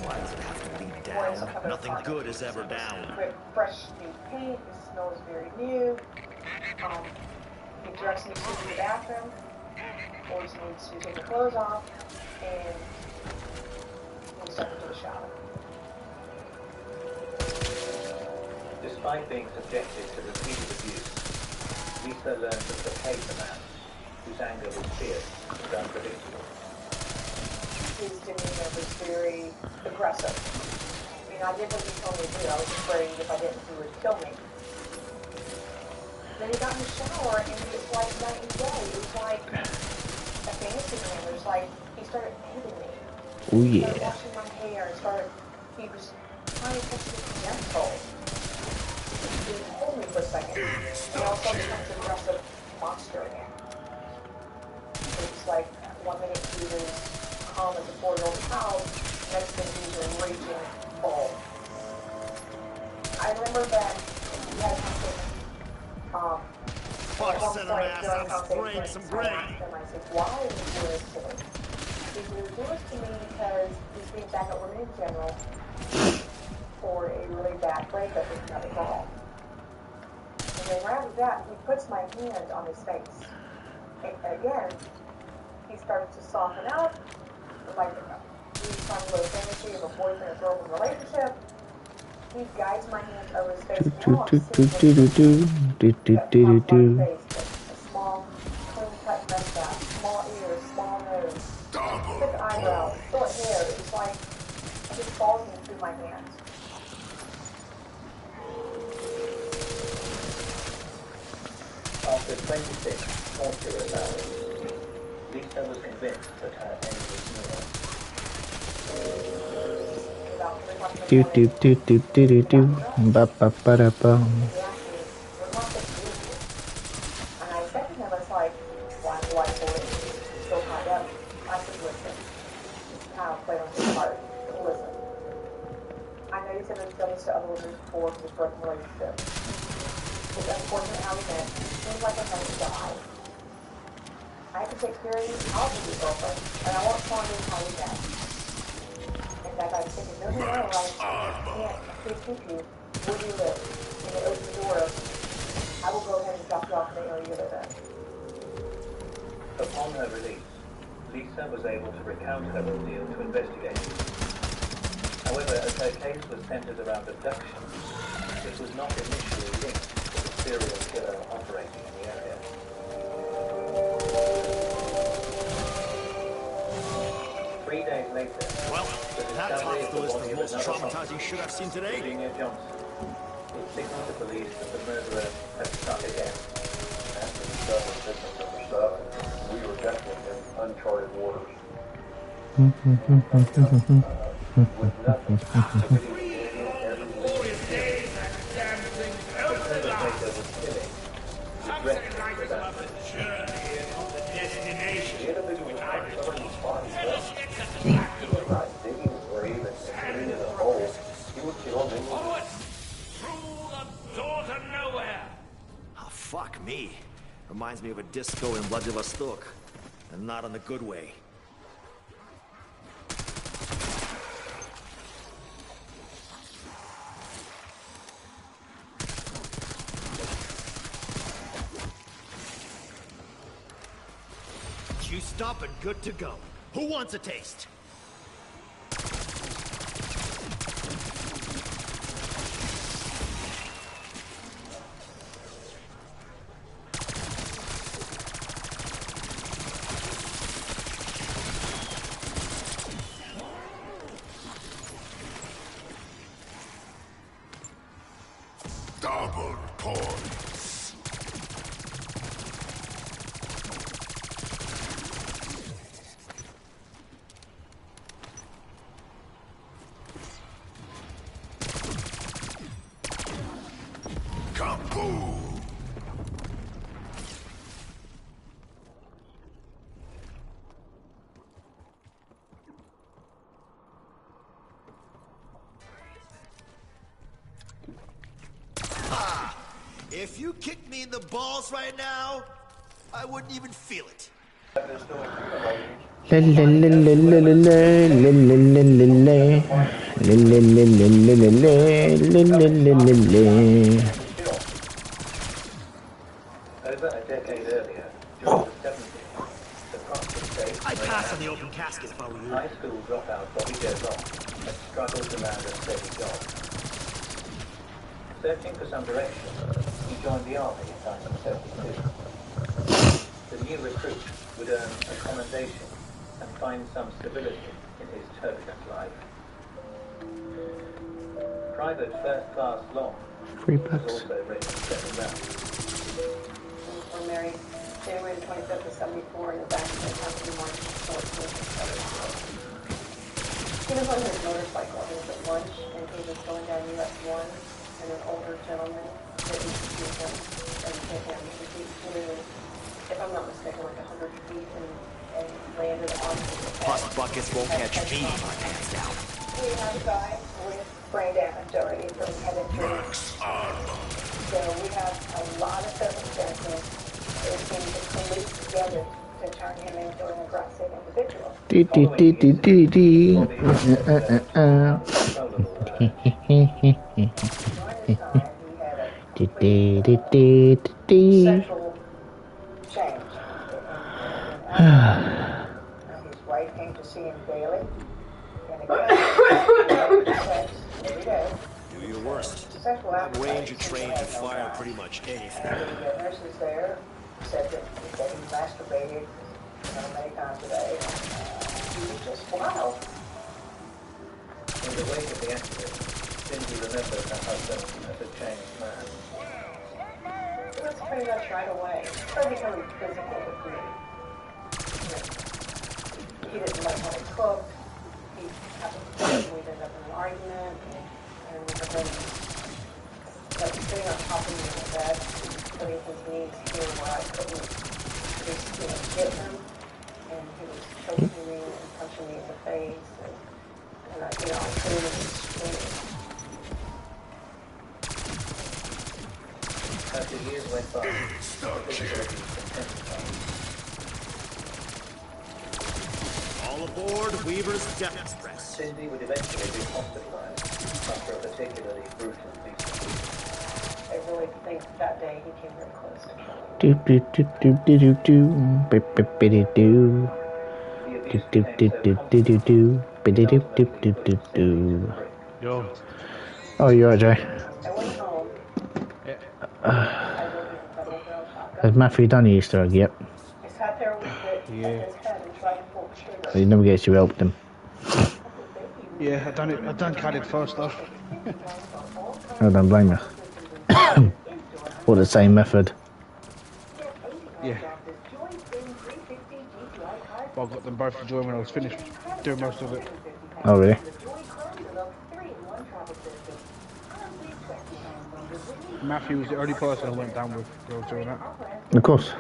B: Why does it have to lead down? Nothing good is ever down.
D: Fresh new paint, it smells very new. He directs me to the bathroom, or just needs to take the clothes off, and we step into the shower.
H: Despite being subjected to repeated abuse, Lisa learned to placate the man, whose anger was fierce and unpredictable.
D: His demeanor was very aggressive. I mean, I did what he told me to do. I was afraid if I didn't, he would kill me. Then he got in the shower, and it was like night and day. It was like a fantasy land. It was like he started hitting me.
G: Oh
D: He
G: yeah.
D: started washing my hair. He was trying to touch me gentle. He would hold me for a second. And all of a sudden becomes an aggressive monster again. It's like 1 minute he was calm as a 4-year-old child, next thing he was a raging bull. I remember that we had a conversation.
B: Fuck, set her ass up, spraying some
D: I
B: grain.
D: asked him, I said, why are you doing this to me? He said, you're doing this to me because he's being back at women in general for a really bad breakup with another girl. And then right after that, he puts my hand on his face. And again, he started to soften up, like he's trying to live a fantasy of a boyfriend and girlfriend relationship. He guides my hands over his face. Now I'm seeing a small, clean-cut mustache, small ears, small nose, thick eyebrows, short hair. It's like it just falls in through my hands.
H: After 26 torturous hours, Lisa was convinced that her end was near.
G: Do do do do do do do. Ba ba ba da ba.
D: And I said to him, I was like, why do I hold it? Still tied up. I said, listen. I'll play on his part. Listen. I know you said he's done this to other women before for his broken relationship. It's unfortunate how we met. It seems like I'm going to die. I have to take care of you. I'll be your girlfriend. And I won't tell you how we met. In fact, I was thinking, no, I can't keep you. Where do you live? when they open the door, I will go ahead and drop you off in the area you live in.
H: Upon her release, Lisa was able to recount her ordeal to investigators. However, as her case was centered around abduction, it was not initially linked to the serial killer operating in the area. 3 days later,
B: Well,
H: the
B: that
H: discovery
B: tops
H: of
B: the list of
H: body
B: the most
H: another
B: traumatizing shit I've seen today.
H: Virginia Johnson. It signaled the police that the murderer had struck again.
L: After the several victims of the stuff, we were definitely in uncharted waters. With nothing.
F: Glorious days, that damn thing's over the last. Some say life is about the journey and not the destination to which I return. Let us get to the back of it.
L: Digging a grave and putting in a hole, he would kill me.
F: Forward! Through the door to nowhere!
B: Oh, fuck me. Reminds me of a disco in Vladivostok. And not in the good way. Juiced up and good to go. Who wants a taste?
C: Double points. Kaboom!
B: If you kicked me in the balls right now, I wouldn't even feel it.
H: Over a decade earlier, during the 70s, the Proctor State
B: I'd pass on the open casket if I were you.
H: high school dropout Bobby Jones had struggled to land a steady job. Searching for some direction, he joined the army in 1972. The new recruit would earn a commendation and find some stability in his turbulent life. Private First Class Long was also ready to settle down.
D: We're married January the 25th of 74 and the back of the company March 14th of 74. He was on his motorcycle. He was at lunch and he was going down US 1 and an older gentleman didn't see him and hit him. He flew, if I'm not mistaken, like 100 feet and landed on his head.
B: Plus buckets won't catch me with my pants down.
D: We have a guy with brain damage already from head injury. So we have a lot of circumstances that seem to collude together to turn him into an aggressive individual. Sexual change. His wife came to see him daily. And again, sex every day.
B: Do your worst.
D: Sexual
B: I'm
D: appetite.
B: range and trained to fire pretty much anything.
D: The nurses there said that he masturbated many times a day. He was just wild.
H: In the wake of the accident, Cindy remembered her husband as a changed man.
D: It was pretty much right away. It started becoming physical with me. He didn't like how I cooked. He happened to we ended up in an argument. And we were then like sitting on top of me in the bed, putting his knees here where I couldn't just, get him. And he was choking me and punching me in the face. And I couldn't even scream.
H: As the years went by, the difficulties intensified.
B: All aboard Weaver's Death Express.
H: Cindy would eventually be hospitalized after a particularly brutal beating.
D: I really think that day he came very close to killing.
G: Do do do do do do do. Bip bip biddy do. Do do do do do do do. Biddy do do do do do.
M: Yo.
G: Oh, you're right, Jay.
D: I went home.
G: Has Matthew done the Easter egg yet?
D: I sat there with it at his head and tried to pull the trigger.
G: He never gets you helped him.
M: Yeah, I done Khaled first though.
G: I don't blame you. All the same method.
M: Yeah. But I got them both to join when I was finished doing most of it.
G: Oh, really?
M: Matthew was the only person I went down with doing that.
G: Of course.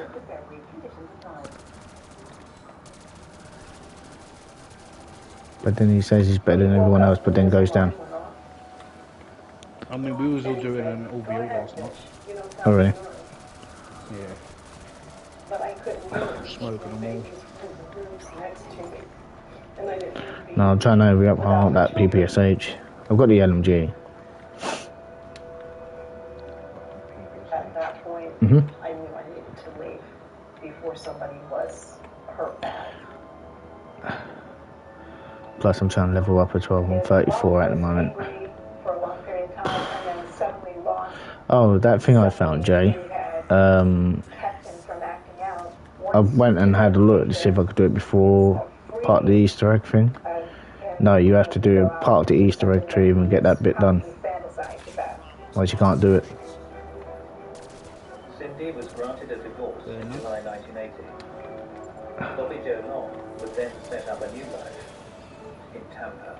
G: But then he says he's better than everyone else, but then goes down.
M: I mean, we was all doing an all-be-all last night.
G: Oh, really?
M: Yeah. Smoking them all.
G: No, I'm trying to hurry up. I want that PPSH. I've got the LMG.
D: At that point, I knew I needed to leave before somebody was hurt bad.
G: Plus, I'm trying to level up at 12. I'm 34 at the moment.
D: For a long period of time, and then suddenly lost.
G: Oh, that thing I found, Jay.
D: Kept him from acting out.
G: I went and had a look to see if I could do it before part of the Easter egg thing. No, you have to do part of the Easter egg to even get that bit done. Otherwise, you can't do it.
H: Cindy was granted a divorce in July 1980. Bobby Joe Long would then set up a new life in Tampa.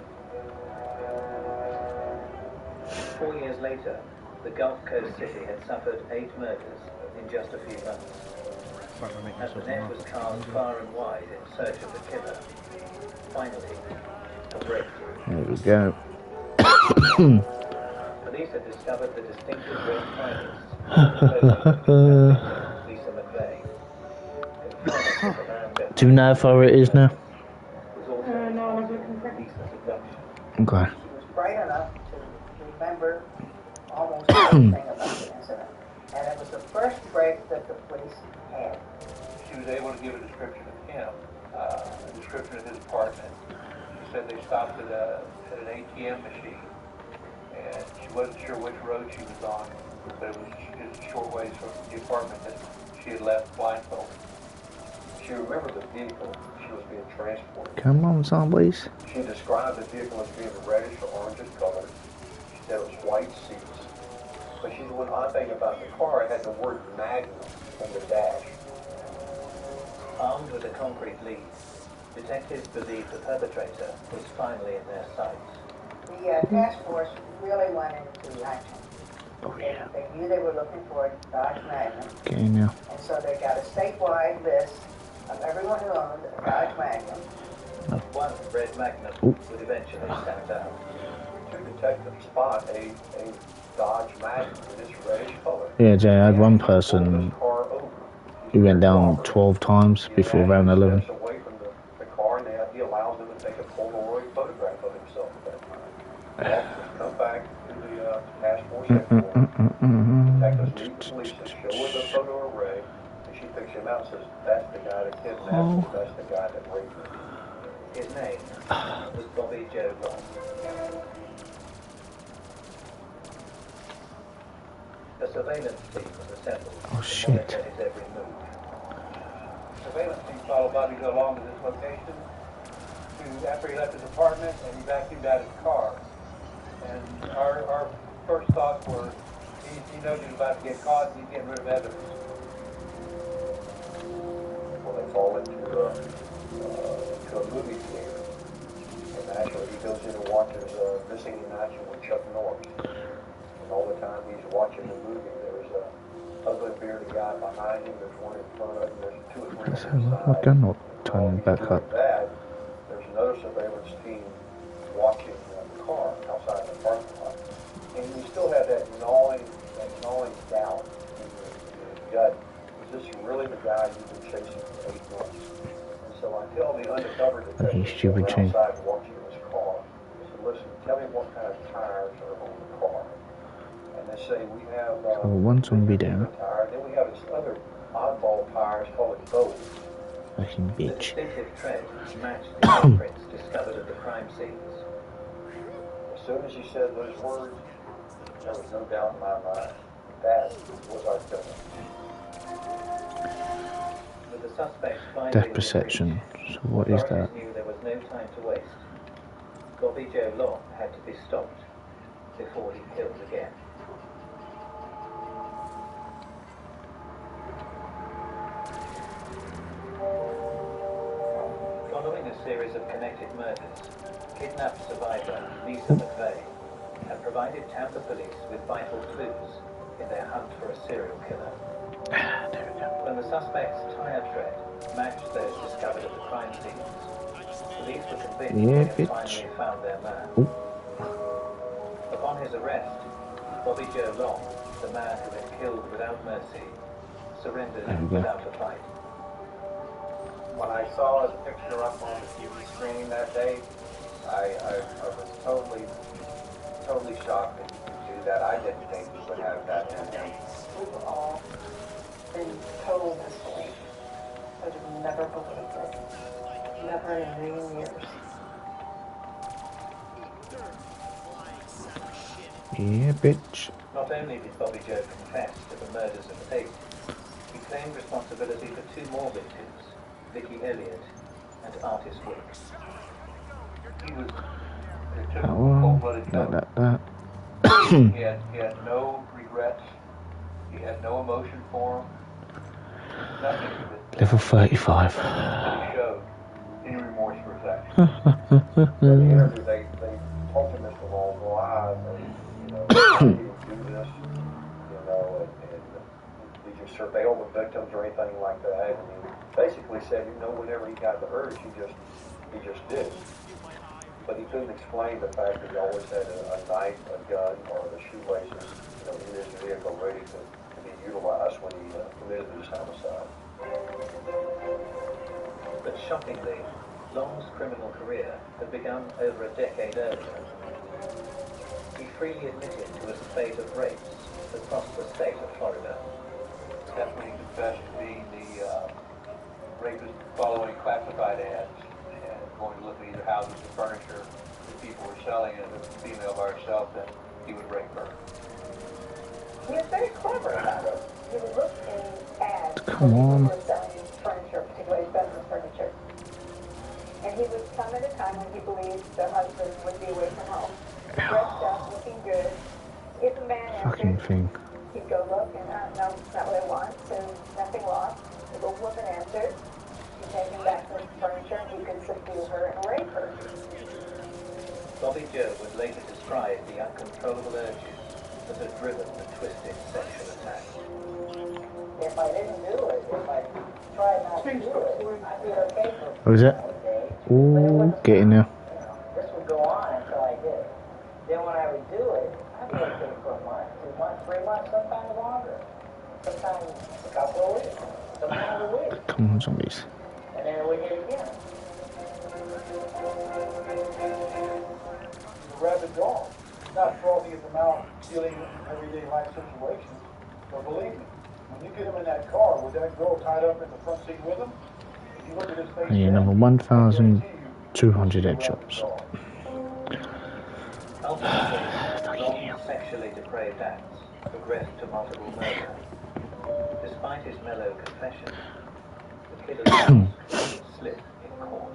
H: 4 years later, the Gulf Coast city had suffered 8 murders in just a few months. As the net was cast far and wide in search of the killer, finally, a breakthrough.
G: There we go.
H: Police had discovered the distinctive red findings. Lisa McVeigh.
G: Do you know how far it is now?
D: No, I was looking for
G: Okay.
D: She was bright enough to remember almost everything about the incident. And it was the first break that the police had.
A: She was able to give a description of him, a description of his apartment. She said they stopped at an ATM machine, and she wasn't sure which road she was on, but it was just a short ways from the apartment that she had left blindfolded.
L: She remembered the vehicle she was being transported.
G: Come on, zombies.
L: She described the vehicle as being reddish or orangish color. She said it was white seats. But she said one odd thing about the car, it had the word Magnum on the dash.
H: Armed with a concrete lead, detectives believed the perpetrator was finally in their sights.
D: The task force really went into action.
G: Oh, yeah.
D: They knew they were looking for a Dodge Magnum.
G: Okay, now.
D: And so they got a statewide list of everyone who owned a Dodge Magnum.
H: One red Magnum would eventually stand out.
L: Two detectives spot a Dodge Magnum in this reddish color.
G: Yeah, Jay, I had one person who went down 12 times before round 11.
L: Away from the car, and he allows them to take a Polaroid photograph of himself at that time. Officers come back to the task force headquarters. Detectives meet police and show her the photo array, and she picks him out and says, "That's the guy that kidnapped me. That's the guy that raped me."
H: His name was Bobby Joe Long. A surveillance team was assembled to monitor his every move.
A: Surveillance team followed Bobby Joe Long to this location after he left his apartment, and he vacuumed out his car. And our first thoughts were, he knows he's about to get caught, and he's getting rid of evidence.
L: Well, they fall into a movie theater, and actually he goes in and watches Missing in Action with Chuck Norris. And all the time he's watching the movie, there's a ugly bearded guy behind him, there's one in front of him, there's 2 or 3 on the side.
G: My gun not turning back up.
L: That, there's another surveillance team watching the car outside the parking lot. And you still have that gnawing doubt in your gut. Is this really the guy you've been chasing for 8 months? And so I tell the undercover detective outside watching his car, I said, "Listen, tell me what kind of tires are on the car." And they say we have
G: So one zombie down.
L: tire. Then we have this other oddball tire. It's called a Gold.
G: Fucking
H: The
G: bitch.
H: distinctive tread matched the footprints discovered at the crime scenes.
L: As soon as he said those words, there was no doubt in my mind that was our killer.
H: With the suspects finally
G: Death
H: in the
G: perception.
H: breach,
G: So what is that?
H: authorities knew there was no time to waste. Bobby Joe Long had to be stopped before he killed again. Following a series of connected murders, kidnapped survivor Lisa McVeigh had provided Tampa police with vital clues in their hunt for a serial killer.
G: There we go.
H: When the suspect's tire tread matched those discovered at the crime scenes, police were convinced
G: Yeah,
H: they had
G: bitch.
H: finally found their man.
G: Ooh.
H: Upon his arrest, Bobby Joe Long, the man who had killed without mercy, surrendered
G: There we go.
H: without a fight.
L: When I saw his picture up on the TV screen that day, I was totally shocked that he could do that. I didn't think he would have that in him.
D: We've all been total disbelief. I would have never believed it. Never in a million years.
G: Yeah, bitch.
H: Not only did Bobby Joe confess to the murders of 8, he claimed responsibility for 2 more victims, Vicky Elliott and Artis Wicks.
L: He was a
G: That
L: typical
G: one.
L: cold-blooded killer.
G: That.
L: He had no regrets. He had no emotion for him. Nothing that
G: Level 35.
L: showed any remorse for his actions. In the interview, they told him Mr. Long live, and, he didn't do this, and did you surveil the victims or anything like that? And he basically said, whenever he got the urge, he just did. But he couldn't explain the fact that he always had a knife, a gun, or the shoelaces, in his vehicle ready to be utilized when he committed his homicide.
H: But shockingly, Long's criminal career had begun over a decade earlier. He freely admitted to a spate of rapes across the state of Florida.
L: That's when he confessed to being the rapist following classified ads and going to look at either houses or furniture that people were selling, and if a female by herself, then he would rape her.
D: He was very clever about it. He would look in ads
G: Come on.
D: for selling furniture, particularly bedroom furniture. And he would come at a time when he believed the husband would be away from home, dressed up, looking good. If a man
G: Fucking
D: answered,
G: thing.
D: he'd go look and, no, it's not what I want, so nothing lost. If a woman answered, he'd take him back to the furniture and he could subdue her and rape her.
H: Bobby Joe would later describe the uncontrollable urges that had driven the twisted sexual attack.
N: If I didn't do it, if I tried not to do it, I'd be okay for
G: What was that? Ooh, get in there.
N: this would go on until I did. Then when I would do it, I'd be okay for a month, 2 months, 3 months, sometimes longer. Sometimes a couple of weeks, sometimes a week.
G: Come on, zombies.
N: And then it would hit again.
K: A rabid dog. Not for all to get them out dealing with everyday life situations, but believe me, when you get him in that car with that girl tied up in the front seat with him, if you look at his face,
G: And your number 1,200 headshots.
H: Ultimately, Long's sexually depraved acts progressed to multiple murder. Despite his mellow confession, the killer's slip in court.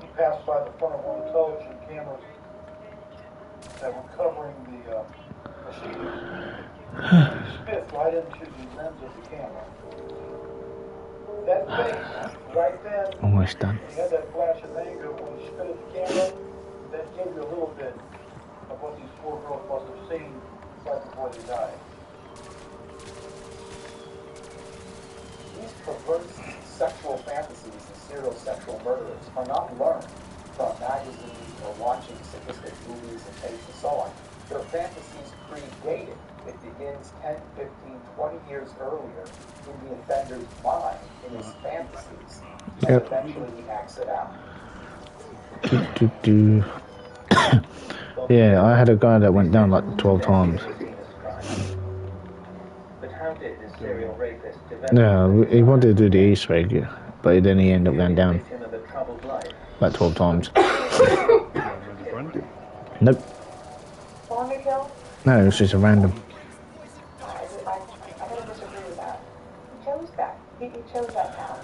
K: he passed by the front of one of the television cameras that were covering the proceedings. He spit right into the lens of the camera. That face, right then,
G: Almost done.
K: he had that flash of anger when he spit at the camera. That gave you a little bit of what these poor girls must have seen right before they died.
O: These perverse sexual fantasies and serial sexual murderers are not learned from magazines or watching sadistic movies and tapes and so on. Their fantasies predated. It begins 10, 15, 20 years earlier in the offender's mind, in his fantasies. And eventually he acts it out.
G: Do. Yeah, I had a guy that went down like 12 times.
H: But how did this serial rapist develop?
G: No, he wanted to do the Easter egg, but then he ended up going down
H: Victim of a troubled life.
G: like 12 times.
M: Friend?
G: Nope.
D: Longer kill?
G: No, it was just a random.
D: I don't disagree with that. He chose that. He chose that path.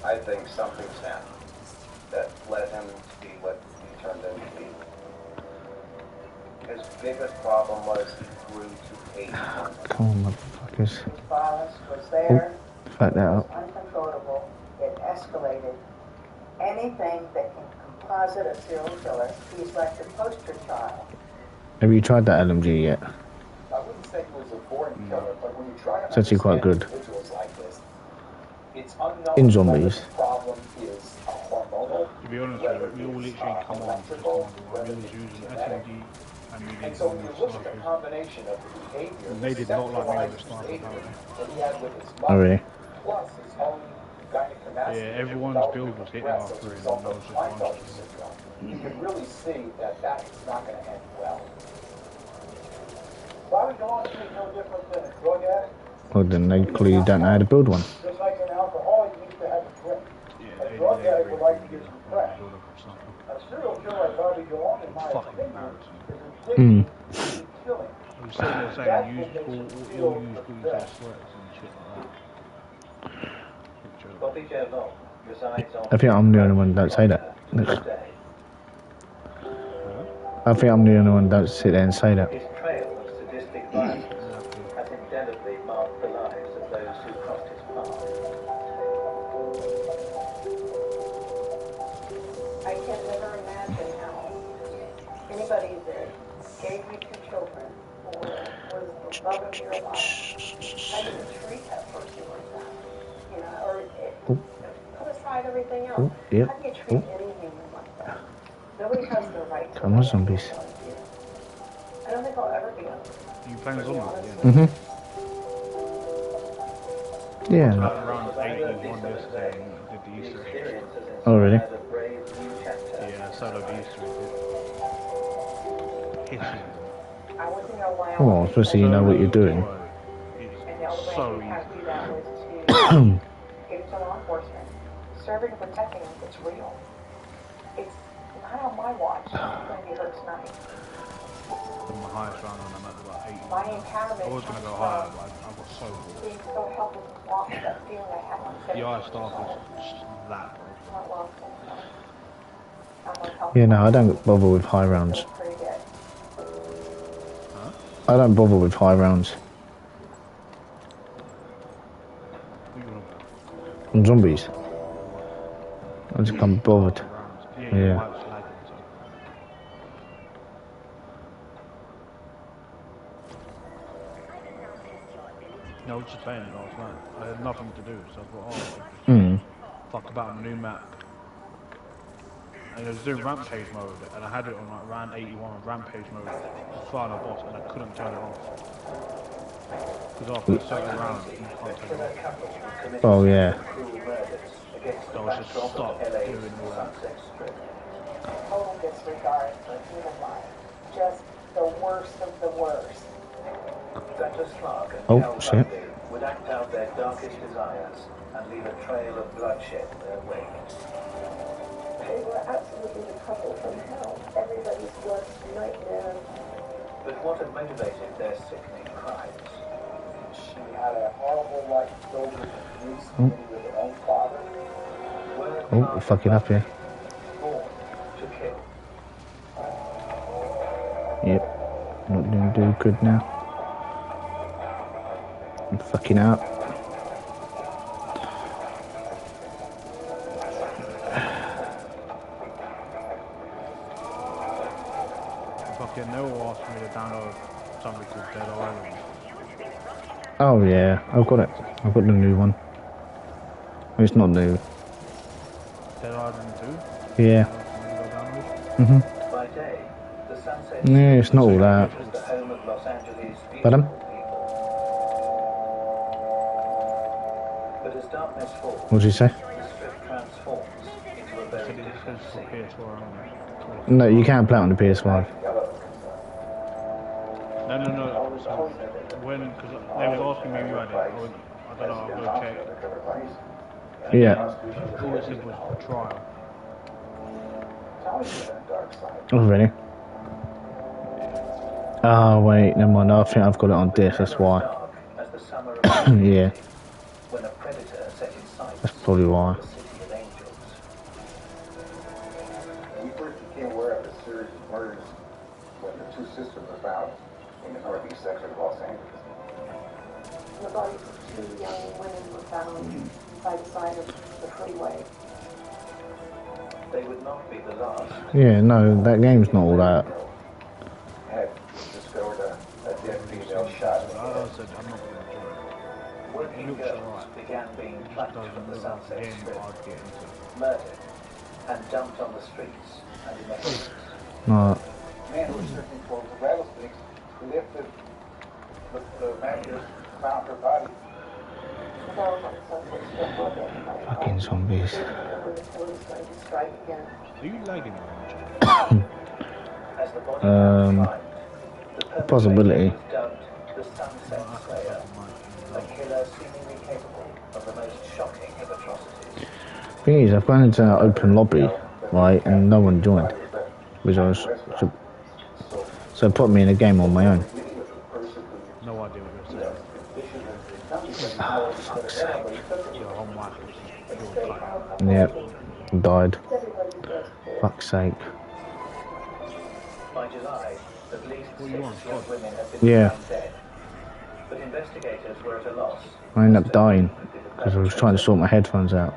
L: I think something snapped that led him to be what he turned into be. His biggest problem was he grew to hate women.
G: Come on, motherfuckers.
N: Violence was there.
G: Fuck that
N: It was
G: up.
N: uncontrollable. It escalated. Anything that can composite a serial killer, he's like the poster child.
G: Have you tried that LMG yet?
O: I wouldn't say he was a born killer, but when you try to
G: It's actually quite good.
O: individuals like this, it's unknown
G: In
O: whether
G: zombies.
O: the problem is hormonal.
M: To be honest with you, we all literally come on for this one. We was using SMG and we
O: And
M: did
O: so
M: all
O: when you
M: the
O: look at the
M: snipers.
O: combination of the behavior,
M: And they did not like me with the
O: sexualized
M: sniper,
O: behavior
M: apparently.
O: that he had with his
G: Oh,
O: mother,
G: really?
O: plus his own gynecomastia
M: Yeah, everyone's
O: developed
M: build was hitting
O: progress
M: after
O: as a
M: him,
O: result
M: and I
O: of
M: was just
O: Klinefelter
M: watching.
O: syndrome. You can really see that that is not going to end well. Bobby Dawn is no different than a drug addict.
G: Well, then they clearly don't know how to build one.
O: Just like an alcoholic needs to have a drink.
M: Yeah,
O: A drug addict would like to get some crack.
M: build up or something.
O: A serial killer like Bobby Dawn, in my
M: Fucking
O: opinion,
M: embarrassing.
O: is
G: Mm.
O: addicted to killing.
M: I was sitting there saying, use all use threats and shit like that. Good joke.
H: Bobby Joe Long resides on
G: I think I'm the only one that don't say that.
H: today.
G: I think I'm the only one that don't sit there and say that.
H: His trail of sadistic violence has indelibly marked the lives of those who crossed his path.
D: I can never imagine how anybody that gave you 2 children or was the love of your life, how you would treat that person like that. You know, or put aside everything else.
G: Oh, yep.
D: How do you treat any human like that? Nobody has the right to
G: Come on, zombies.
D: I don't think I'll ever be able
M: You playing zombies
G: Mhm.
M: again?
G: Yeah.
M: Around 81 yesterday and did the Easter egg.
G: Oh, really?
M: Yeah, solo the Easter egg. Hissing.
D: I wasn't allowed.
G: Well, especially you know what you're doing.
D: And the only way
M: So
D: you have to do that was to give it to law enforcement. Serving and protecting them, it's real. It's not on my watch. It's going to be hurt tonight.
M: My highest round and I'm at about 80.
D: My empowerment
M: I was going to go higher, but I got so bored.
D: being so helpless and lost, that feeling I had on
M: The eye staff was just that, bro.
D: not lost.
G: Yeah, no, I don't bother with high rounds.
D: Pretty good.
G: I don't bother with high rounds. On zombies. I just can't be bothered. Yeah.
M: No, I was just playing it last night. I had nothing to do, so I thought, fuck about a new map. And I was doing Rampage mode, and I had it on like round 81 on Rampage mode, final boss, and I couldn't turn it off. Because after a certain round, you can't turn it off.
G: Oh, yeah.
M: So I just stopped doing all that.
D: Total disregard for human life. Just the worst of the worst.
H: Dr. Clark and
G: Oh,
H: Cal
G: shit.
H: Bundy would act out their darkest desires and leave a trail of bloodshed in their wake.
D: They were absolutely the couple from hell. Everybody's worst nightmare.
H: But what had motivated their sickening crimes?
O: She had a horrible life filled with abuse with her own father.
G: Oh, we're fucking up here.
H: Born to kill.
G: Yep. Not gonna do good now. I'm fucking out.
M: Fucking Noah asked me to download something called Dead Island.
G: Oh yeah, I've got it. I've got the new one. It's not new.
M: Dead Island 2?
G: Yeah. Mhm.
H: By day, the sunset
G: Yeah, it's not all that.
H: is the home of Los Angeles'
G: Pardon?
H: beautiful people. But as darkness falls,
G: What did you say?
H: the strip transforms into a very different scene.
M: PS4 only.
G: No, you can't play it on the PS5.
M: No. So when, because they was asking me who had it, I don't know, I'll go check.
G: Yeah.
M: All it said was trial.
G: Oh, really? Oh, wait, never mind. I think I've got it on disc, that's why. Yeah. That's probably why.
L: We first became aware of a series of murders when the two sisters were found in the northeast section of Los Angeles.
D: The bodies of two young women were found by the side of the freeway.
H: They would not be the last.
G: Yeah, no, that game's not all that.
L: Had discovered a dead female shot.
M: I said, I'm not going to do it.
H: Working girls began being plucked from the Sunset
M: Game
H: Strip,
M: I'd get into.
H: murdered, and dumped on the streets and in the hills.
G: No.
L: Man who was searching for rattlesnakes, we lifted the man who found her body.
G: Fucking zombies.
M: Are you lagging
G: Possibility.
H: Dubbed the Sunset Slayer, a killer seemingly capable of the most shocking of atrocities.
G: Thing is, I've gone into an open lobby, right, and no one joined. Which I was, so it put me in a game on my own.
M: No idea what you're saying.
G: Oh, fuck's sake.
M: Your whole mic was
G: Yep, died. Fuck's sake.
H: By July, at least 6 young women had been
G: Yeah.
H: found dead, but investigators were at a loss.
G: I ended up dying because I was trying to sort my headphones out.